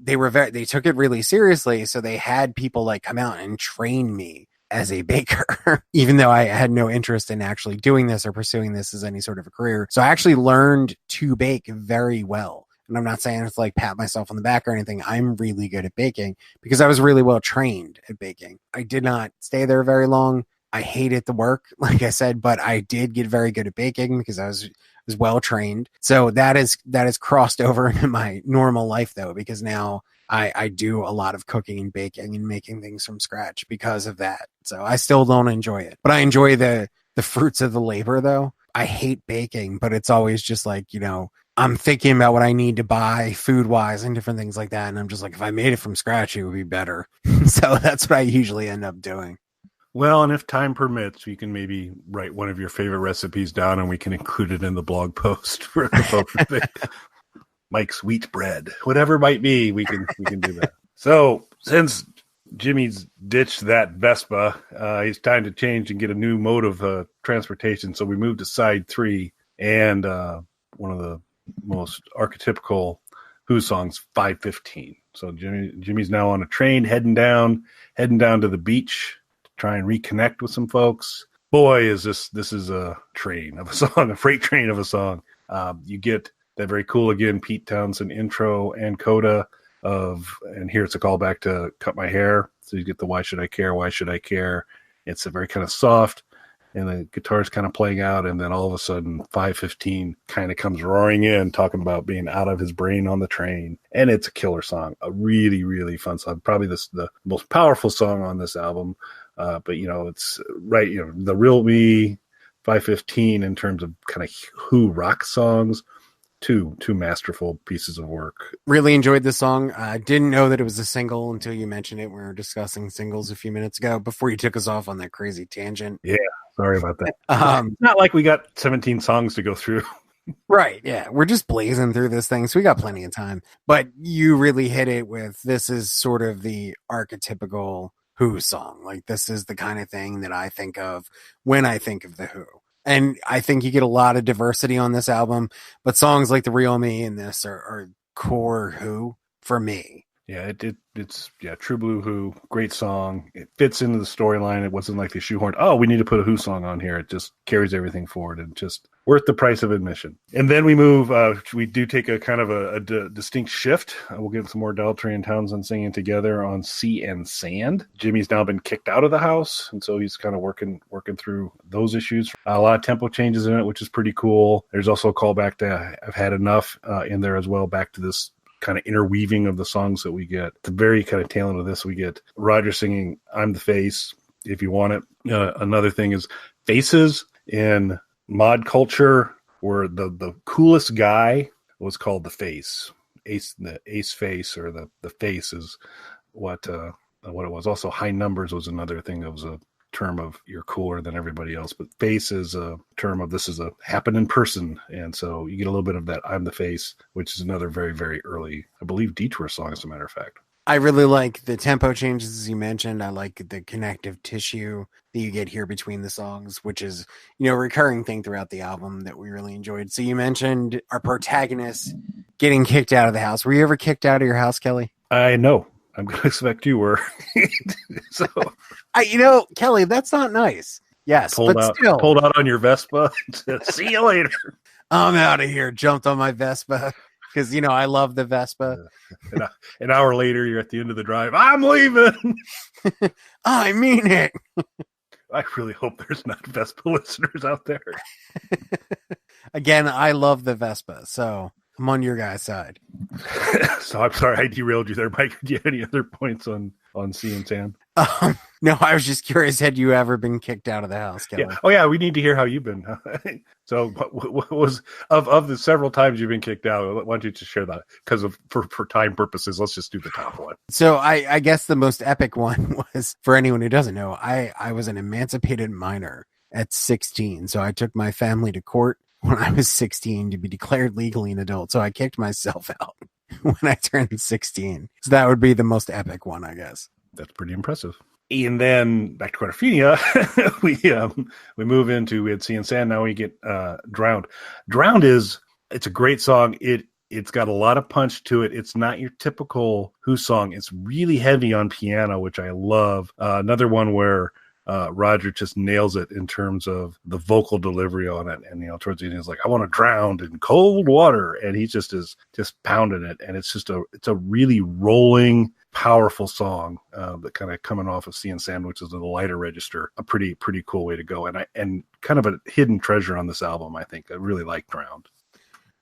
they took it really seriously. So they had people like come out and train me as a baker, even though I had no interest in actually doing this or pursuing this as any sort of a career. So I actually learned to bake very well. And I'm not saying it's like pat myself on the back or anything. I'm really good at baking because I was really well trained at baking. I did not stay there very long. I hated the work, like I said, but I did get very good at baking because I was well trained. So that is crossed over into my normal life though, because now I do a lot of cooking and baking and making things from scratch because of that. So I still don't enjoy it, but I enjoy the fruits of the labor though. I hate baking, but it's always just like, I'm thinking about what I need to buy food wise and different things like that. And I'm just like, if I made it from scratch, it would be better. So that's what I usually end up doing. Well, and if time permits, you can maybe write one of your favorite recipes down and we can include it in the blog post for the folks to think. Mike's wheat bread, whatever it might be, we can do that. So since Jimmy's ditched that Vespa, it's time to change and get a new mode of transportation. So we moved to side 3 and one of the most archetypical Who songs, 5:15. So Jimmy's now on a train heading down to the beach to try and reconnect with some folks. Boy, is this is a train of a song, a freight train of a song. You get that very cool, again, Pete Townsend intro and coda and here it's a callback to Cut My Hair. So you get the Why Should I Care, Why Should I Care? It's a very kind of soft, and the guitar's kind of playing out, and then all of a sudden 5:15 kind of comes roaring in, talking about being out of his brain on the train. And it's a killer song, a really, really fun song. Probably the most powerful song on this album. But, it's right, the real me, 5:15 in terms of kind of Who rock songs. Two masterful pieces of work. Really enjoyed the song. I didn't know that it was a single until you mentioned it. We were discussing singles a few minutes ago before you took us off on that crazy tangent. Yeah, sorry about that. It's not like we got 17 songs to go through. Right, yeah. We're just blazing through this thing, so we got plenty of time. But you really hit it with, this is sort of the archetypical Who song. Like, this is the kind of thing that I think of when I think of the Who. And I think you get a lot of diversity on this album, but songs like The Real Me and this are core Who for me. Yeah, it's True Blue Who, great song. It fits into the storyline. It wasn't like they shoehorned, oh, we need to put a Who song on here. It just carries everything forward and just worth the price of admission. And then we move, we do take a kind of a distinct shift. We'll get some more Daltrey and Townsend singing together on Sea and Sand. Jimmy's now been kicked out of the house, and so he's kind of working through those issues. A lot of tempo changes in it, which is pretty cool. There's also a callback to I've Had Enough in there as well, back to this kind of interweaving of the songs that we get. The very kind of tail end of this, we get Roger singing I'm the Face, If You Want It. Another thing is faces in mod culture, where the coolest guy was called the Face. The ace face, or the face is what it was. Also, high numbers was another thing that was a term of you're cooler than everybody else, but face is a term of this is a happening person, and so you get a little bit of that I'm the Face, which is another very, very early, I believe, Detour song, as a matter of fact. I really like the tempo changes, as you mentioned. I like the connective tissue that you get here between the songs, which is, a recurring thing throughout the album that we really enjoyed. So you mentioned our protagonist getting kicked out of the house. Were you ever kicked out of your house, Kelly? I know. I'm going to expect you were. So, Kelly, that's not nice. Yes, pulled out on your Vespa. See you later. I'm out of here. Jumped on my Vespa because I love the Vespa. An hour later, you're at the end of the drive. I'm leaving. I mean it. I really hope there's not Vespa listeners out there. Again, I love the Vespa, so I'm on your guys' side. So I'm sorry I derailed you there, Mike. Do you have any other points on Sea and Sand? No, I was just curious. Had you ever been kicked out of the house, Kelly? Yeah. Oh, yeah. We need to hear how you've been. So, what was of the several times you've been kicked out? Why don't you just share that? Because for time purposes, let's just do the top one. So, I guess the most epic one was, for anyone who doesn't know, I was an emancipated minor at 16. So I took my family to court when I was 16 to be declared legally an adult. So I kicked myself out when I turned 16. So that would be the most epic one, I guess. That's pretty impressive. And then back to Quadrophenia, we move into, we had Sea and Sand. Now we get Drowned. Drowned it's a great song. It's got a lot of punch to it. It's not your typical Who song. It's really heavy on piano, which I love. Another one where Roger just nails it in terms of the vocal delivery on it. And, towards the end, he's like, I want to drown in cold water. And he just is just pounding it. And it's a really rolling, powerful song that kind of coming off of Sea and Sand, which is in the lighter register, a pretty cool way to go. And kind of a hidden treasure on this album, I think. I really like Drowned.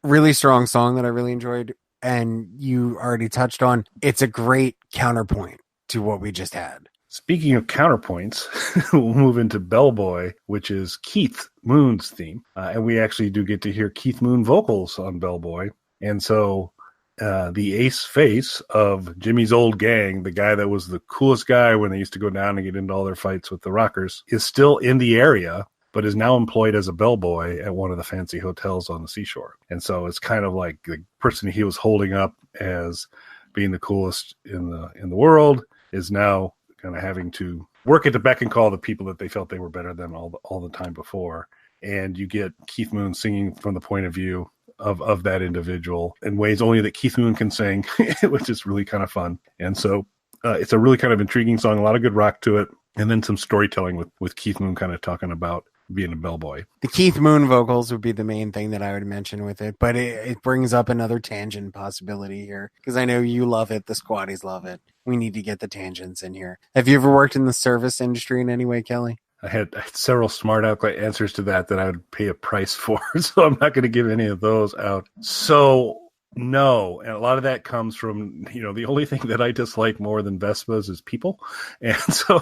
Really strong song that I really enjoyed. And you already touched on, it's a great counterpoint to what we just had. Speaking of counterpoints, we'll move into Bellboy, which is Keith Moon's theme. And we actually do get to hear Keith Moon vocals on Bellboy. And so the ace face of Jimmy's old gang, the guy that was the coolest guy when they used to go down and get into all their fights with the rockers, is still in the area, but is now employed as a bellboy at one of the fancy hotels on the seashore. And so it's kind of like the person he was holding up as being the coolest in the world is now kind of having to work at the beck and call of the people that they felt they were better than all the time before. And you get Keith Moon singing from the point of view of that individual in ways only that Keith Moon can sing, which is really kind of fun. And so it's a really kind of intriguing song, a lot of good rock to it, and then some storytelling with Keith Moon kind of talking about being a bellboy. The Keith Moon vocals would be the main thing that I would mention with it, but it brings up another tangent possibility here, because I know you love it, the Squatties love it. We need to get the tangents in here. Have you ever worked in the service industry in any way, Kelly? I had several smart aleck answers to that I would pay a price for, so I'm not going to give any of those out. So no, and a lot of that comes from, the only thing that I dislike more than Vespas is people. And so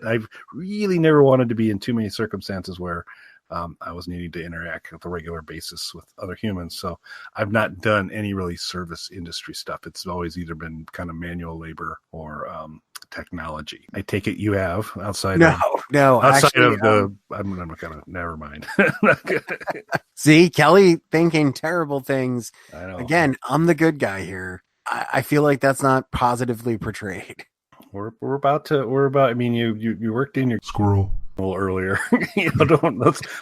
I've really never wanted to be in too many circumstances where I was needing to interact on a regular basis with other humans. So I've not done any really service industry stuff. It's always either been kind of manual labor or technology. I take it you have outside. No. Outside actually, of the, I'm not gonna. Never mind. See, Kelly thinking terrible things. I know. Again, I'm the good guy here. I feel like that's not positively portrayed. We're about. I mean, you worked in your Squirrel a little earlier.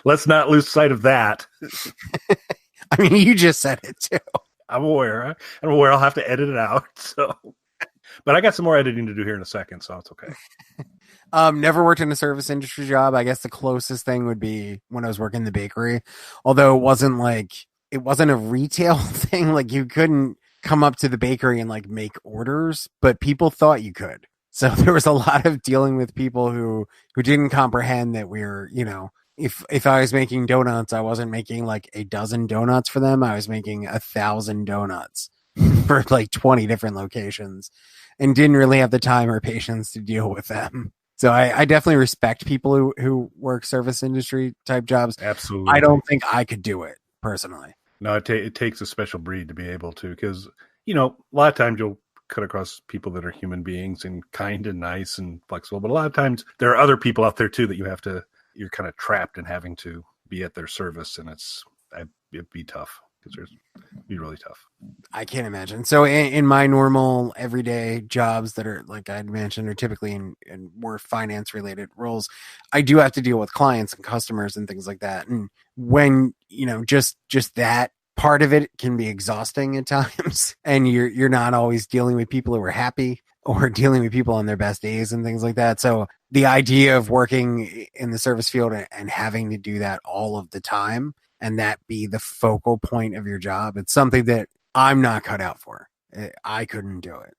Let's not lose sight of that. I mean, you just said it too. I'm aware. I'll have to edit it out. So But I got some more editing to do here in a second, so it's okay. Never worked in a service industry job. I guess the closest thing would be when I was working in the bakery, although it wasn't a retail thing. Like you couldn't come up to the bakery and like make orders, but people thought you could. So there was a lot of dealing with people who didn't comprehend that we were, if I was making donuts, I wasn't making like a dozen donuts for them. I was making 1,000 donuts for like 20 different locations and didn't really have the time or patience to deal with them. So I definitely respect people who work service industry type jobs. Absolutely. I don't think I could do it personally. No, it takes a special breed to be able to, because, a lot of times you'll cut across people that are human beings and kind and nice and flexible. But a lot of times there are other people out there too that you're kind of trapped in having to be at their service. And it'd be tough. It'd be really tough. I can't imagine. So in my normal everyday jobs that are, like I'd mentioned, are typically in more finance related roles, I do have to deal with clients and customers and things like that. And when, just that part of it can be exhausting at times, and you're not always dealing with people who are happy or dealing with people on their best days and things like that. So the idea of working in the service field and having to do that all of the time, and that be the focal point of your job, it's something that I'm not cut out for. I couldn't do it.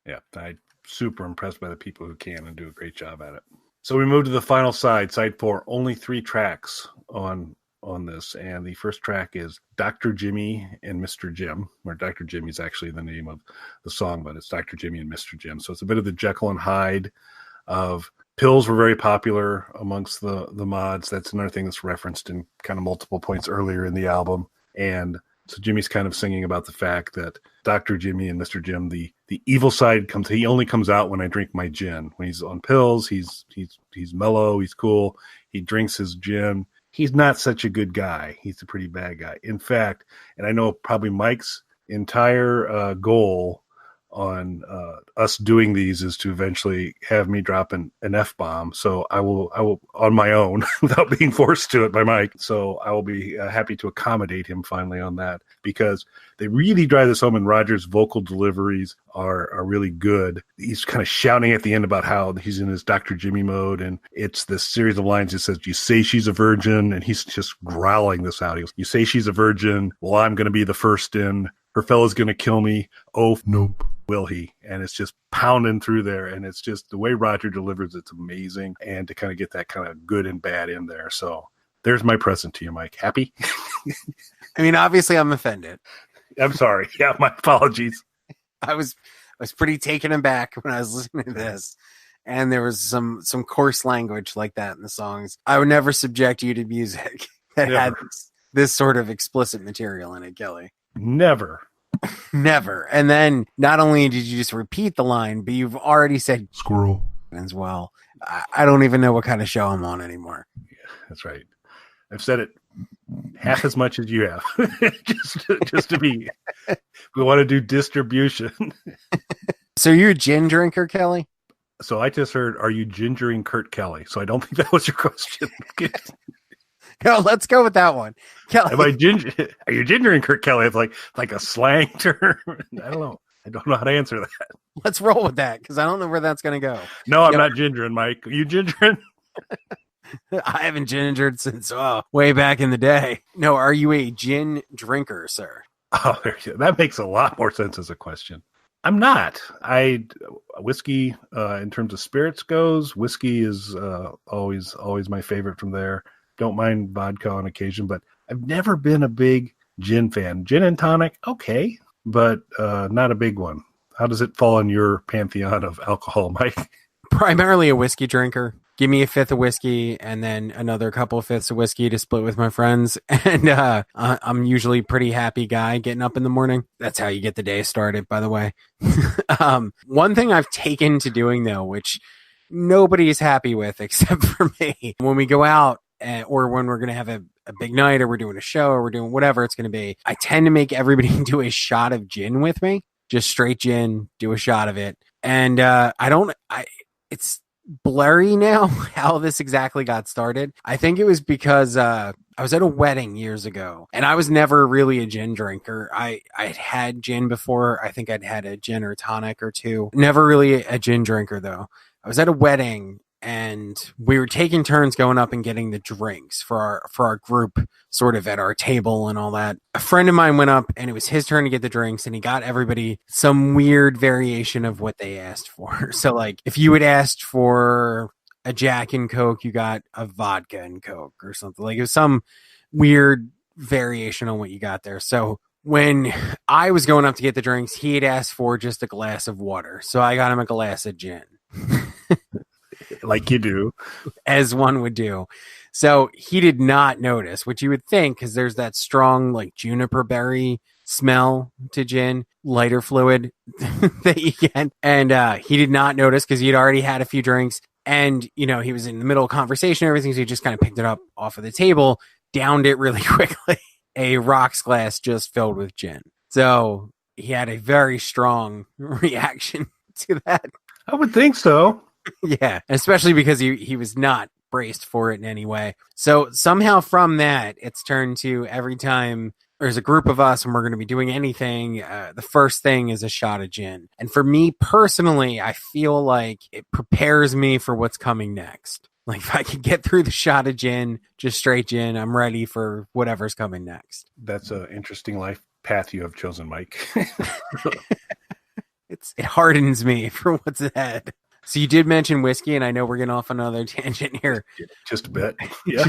Yeah, I'm super impressed by the people who can and do a great job at it. So we move to the final side 4, only 3 tracks on this. And the first track is Dr. Jimmy and Mr. Jim, where Dr. Jimmy is actually the name of the song, but it's Dr. Jimmy and Mr. Jim. So it's a bit of the Jekyll and Hyde of pills were very popular amongst the mods. That's another thing that's referenced in kind of multiple points earlier in the album. And so Jimmy's kind of singing about the fact that Dr. Jimmy and Mr. Jim, the evil side he only comes out when I drink my gin. When he's on pills, he's mellow, he's cool. He drinks his gin. He's not such a good guy. He's a pretty bad guy. In fact, and I know probably Mike's entire goal on us doing these is to eventually have me drop an F-bomb. So I will on my own without being forced to it by Mike. So I will be happy to accommodate him finally on that, because they really drive this home, and Roger's vocal deliveries are really good. He's kind of shouting at the end about how he's in his Dr. Jimmy mode, and it's this series of lines that says, "You say she's a virgin," and he's just growling this out. He goes, "You say she's a virgin. Well, I'm going to be the first in. Her fella's going to kill me. Oh, nope. Will he?" And it's just pounding through there. And it's just the way Roger delivers, it's amazing. And to kind of get that kind of good and bad in there. So there's my present to you, Mike. Happy? I mean, obviously I'm offended. I'm sorry. Yeah, my apologies. I was pretty taken aback when I was listening to this. And there was some coarse language like that in the songs. I would never subject you to music that had this sort of explicit material in it, Kelly. Never. And then not only did you just repeat the line, but you've already said squirrel as well. I don't even know what kind of show I'm on anymore. Yeah, that's right. I've said it half as much as you have. just to be, we want to do distribution. So you're a gin drinker, Kelly? So I just heard, are you gingering Kurt Kelly? So I don't think that was your question. No, let's go with that one. Kelly. Are you gingering Kurt Kelly? It's like a slang term. I don't know. I don't know how to answer that. Let's roll with that, because I don't know where that's going to go. No, I'm not gingering, Mike. Are you gingering? I haven't gingered since way back in the day. No, are you a gin drinker, sir? Oh, that makes a lot more sense as a question. I'm not. Whiskey, in terms of spirits goes, whiskey is always my favorite from there. Don't mind vodka on occasion, but I've never been a big gin fan. Gin and tonic, okay, but not a big one. How does it fall in your pantheon of alcohol, Mike? Primarily a whiskey drinker. Give me a fifth of whiskey and then another couple of fifths of whiskey to split with my friends. And I'm usually a pretty happy guy getting up in the morning. That's how you get the day started, by the way. One thing I've taken to doing, though, which nobody is happy with except for me, when we go out, or when we're going to have a big night, or we're doing a show, or we're doing whatever it's going to be, I tend to make everybody do a shot of gin with me. Just straight gin, do a shot of it. And blurry now how this exactly got started. I think it was because I was at a wedding years ago, and I was never really a gin drinker. I'd had gin before. I think I'd had a gin or tonic or two. Never really a gin drinker, though. I was at a wedding, and we were taking turns going up and getting the drinks for our group, sort of at our table and all that. A friend of mine went up, and it was his turn to get the drinks, and he got everybody some weird variation of what they asked for. So, like, if you had asked for a Jack and Coke, you got a vodka and Coke or something. Like, it was some weird variation on what you got there. So when I was going up to get the drinks, he had asked for just a glass of water. So I got him a glass of gin. Like you do. As one would do. So he did not notice, which you would think, because there's that strong, like, juniper berry smell to gin, lighter fluid that you get. And he did not notice because he'd already had a few drinks. And, you know, he was in the middle of conversation and everything, so he just kind of picked it up off of the table, downed it really quickly. A rocks glass just filled with gin. So he had a very strong reaction to that. I would think so. Yeah, especially because he was not braced for it in any way. So somehow from that, it's turned to every time there's a group of us and we're going to be doing anything, the first thing is a shot of gin. And for me personally, I feel like it prepares me for what's coming next. Like, if I can get through the shot of gin, just straight gin, I'm ready for whatever's coming next. That's an interesting life path you have chosen, Mike. It hardens me for what's ahead. So you did mention whiskey, and I know we're getting off on another tangent here. Just a bit. Yeah.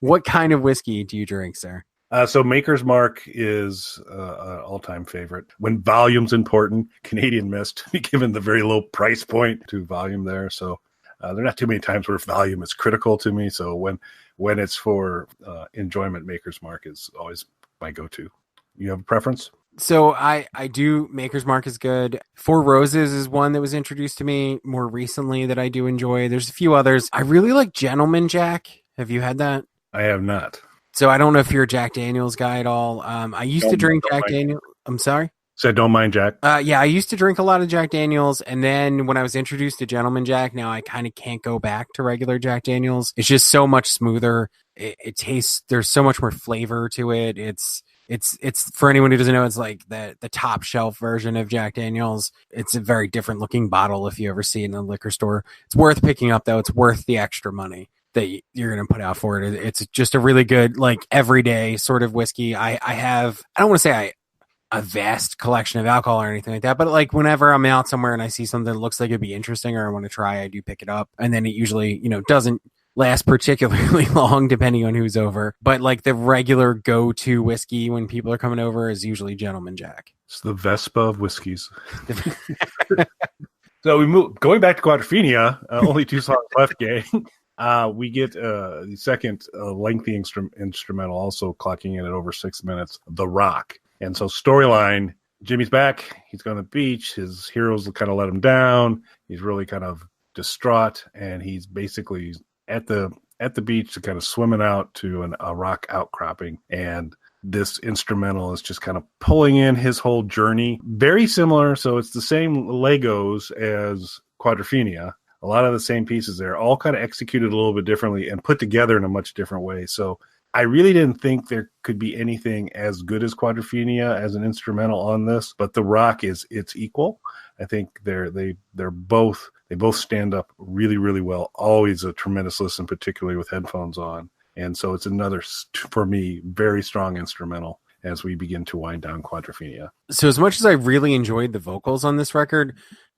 What kind of whiskey do you drink, sir? So Maker's Mark is an all-time favorite. When volume's important, Canadian Mist, given the very low price point to volume there. So there are not too many times where volume is critical to me. So when it's for enjoyment, Maker's Mark is always my go-to. You have a preference? So I do. Maker's Mark is good. Four Roses is one that was introduced to me more recently that I do enjoy. There's a few others. I really like Gentleman Jack. Have you had that? I have not. So I don't know if you're a Jack Daniels guy at all. I used to drink Jack Daniels. I'm sorry? So don't mind Jack. Yeah, I used to drink a lot of Jack Daniels. And then when I was introduced to Gentleman Jack, now I kind of can't go back to regular Jack Daniels. It's just so much smoother. It tastes, there's so much more flavor to it. It's for anyone who doesn't know, it's like the top shelf version of Jack Daniels. It's a very different looking bottle if you ever see it in a liquor store. It's worth picking up, though. It's worth the extra money that you're going to put out for it. It's just a really good, like, everyday sort of whiskey. I don't want to say a vast collection of alcohol or anything like that, but like whenever I'm out somewhere and I see something that looks like it'd be interesting or I want to try, I do pick it up. And then it usually, doesn't last particularly long depending on who's over. But like the regular go-to whiskey when people are coming over is usually Gentleman Jack. It's the Vespa of whiskeys. So we move, going back to Quadrophenia, only 2 songs left, gang. We get the second lengthy instrumental, also clocking in at over 6 minutes, The Rock. And so storyline, Jimmy's back. He's on the beach. His heroes kind of let him down. He's really kind of distraught, and he's basically at the beach, kind of swimming out to a rock outcropping. And this instrumental is just kind of pulling in his whole journey. Very similar. So it's the same Legos as Quadrophenia. A lot of the same pieces there, all kind of executed a little bit differently and put together in a much different way. So I really didn't think there could be anything as good as Quadrophenia as an instrumental on this, but The Rock it's equal. I think they both stand up really, really well. Always a tremendous listen, particularly with headphones on. And so it's another, for me, very strong instrumental as we begin to wind down Quadrophenia. So as much as I really enjoyed the vocals on this record,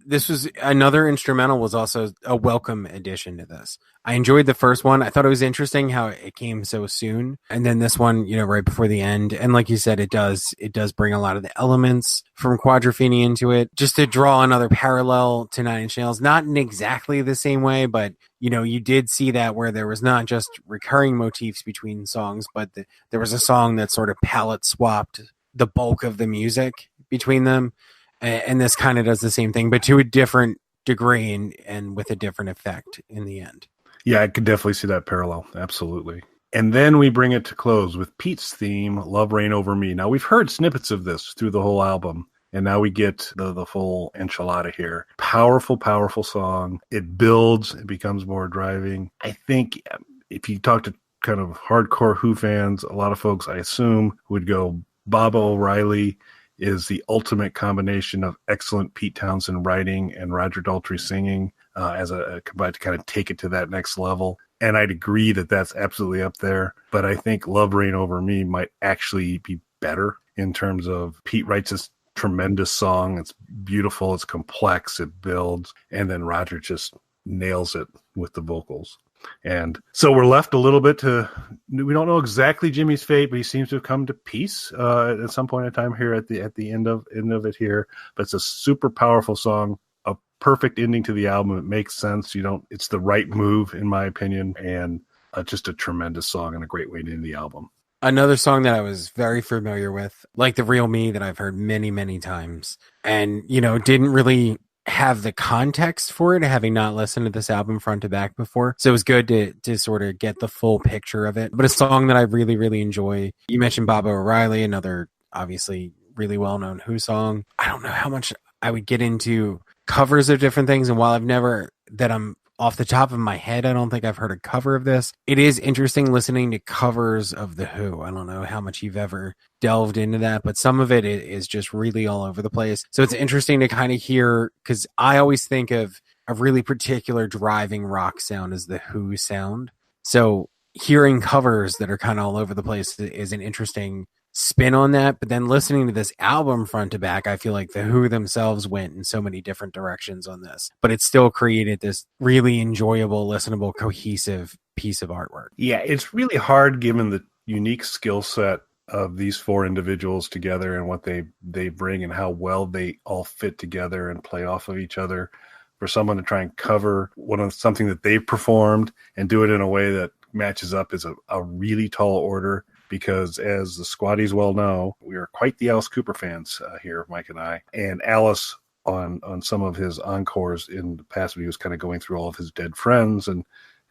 this was another instrumental was also a welcome addition to this. I enjoyed the first one. I thought it was interesting how it came so soon. And then this one, right before the end. And like you said, it does bring a lot of the elements from Quadrophenia into it. Just to draw another parallel to Nine Inch Nails, not in exactly the same way, but you did see that where there was not just recurring motifs between songs, but there was a song that sort of palette swapped the bulk of the music between them. And this kind of does the same thing, but to a different degree and with a different effect in the end. Yeah, I could definitely see that parallel. Absolutely. And then we bring it to close with Pete's theme, Love Reign Over Me. Now, we've heard snippets of this through the whole album, And now we get the full enchilada here. Powerful song. It builds. It becomes more driving. I think if you talk to kind of hardcore Who fans, a lot of folks, I assume, would go Baba O'Reilly is the ultimate combination of excellent Pete Townsend writing and Roger Daltrey singing as a combined to kind of take it to that next level. And I'd agree that that's absolutely up there. But I think Love Reign Over Me might actually be better in terms of Pete writes this tremendous song. It's beautiful. It's complex. It builds. And then Roger just nails it with the vocals. And so we're left a little bit we don't know exactly Jimmy's fate, but he seems to have come to peace at some point in time here at the end of it here. But it's a super powerful song, a perfect ending to the album. It makes sense. It's the right move in my opinion, and just a tremendous song and a great way to end the album. Another song that I was very familiar with, like The Real Me, that I've heard many, many times, and, didn't really have the context for it, having not listened to this album front to back before. So it was good to sort of get the full picture of it. But a song that I really, really enjoy. You mentioned Baba O'Reilly, another obviously really well-known Who song. I don't know how much I would get into covers of different things, and while I'm off the top of my head, I don't think I've heard a cover of this. It is interesting listening to covers of The Who. I don't know how much you've ever delved into that, but some of it is just really all over the place. So it's interesting to kind of hear, because I always think of a really particular driving rock sound as The Who sound. So hearing covers that are kind of all over the place is an interesting spin on that. But then listening to this album front to back, I feel like The Who themselves went in so many different directions on this, but it still created this really enjoyable, listenable, cohesive piece of artwork. Yeah, it's really hard given the unique skill set of these four individuals together and what they bring and how well they all fit together and play off of each other, for someone to try and cover something that they've performed and do it in a way that matches up is a really tall order. Because as the Squatties well know, we are quite the Alice Cooper fans here, Mike and I. And Alice, on some of his encores in the past, when he was kind of going through all of his dead friends and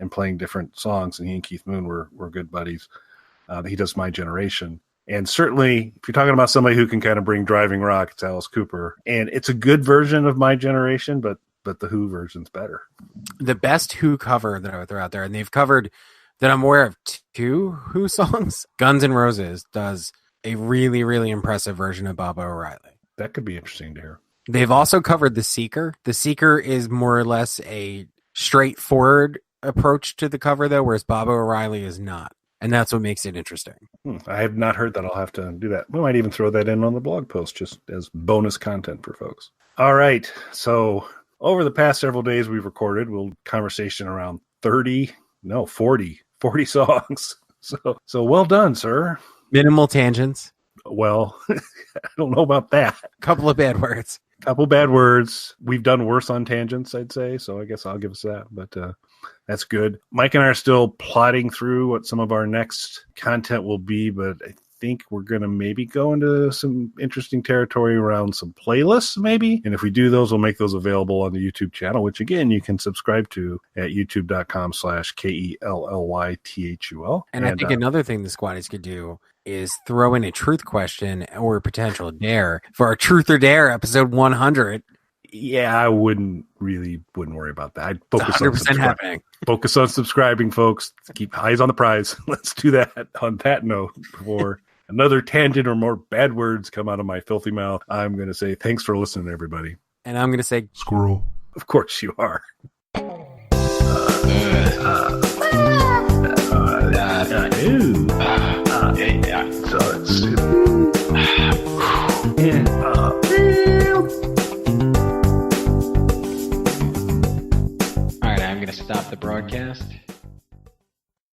playing different songs, and he and Keith Moon were good buddies. He does My Generation. And certainly, if you're talking about somebody who can kind of bring driving rock, it's Alice Cooper. And it's a good version of My Generation, but the Who version's better. The best Who cover that I would throw out there, and they've covered, that I'm aware of, 2 Who songs. Guns N' Roses does a really, really impressive version of Baba O'Reilly. That could be interesting to hear. They've also covered The Seeker. The Seeker is more or less a straightforward approach to the cover, though, whereas Baba O'Reilly is not. And that's what makes it interesting. I have not heard that. I'll have to do that. We might even throw that in on the blog post just as bonus content for folks. All right. So over the past several days we've recorded, conversation around 40 songs. So well done, sir. Minimal tangents. Well, I don't know about that. Couple of bad words. We've done worse on tangents, I'd say. So I guess I'll give us that. But that's good. Mike and I are still plotting through what some of our next content will be, but I think we're going to maybe go into some interesting territory around some playlists, maybe. And if we do those, we'll make those available on the YouTube channel, which again, you can subscribe to at youtube.com/KELLYTHUL. And I think another thing the Squatties could do is throw in a truth question or a potential dare for our Truth or Dare episode 100. Yeah, I wouldn't worry about that. I'd focus 100% happening. Focus on subscribing, folks. Keep eyes on the prize. Let's do that on that note before another tangent or more bad words come out of my filthy mouth. I'm going to say thanks for listening, everybody. And I'm going to say squirrel. Of course you are. All right, I'm going to stop the broadcast.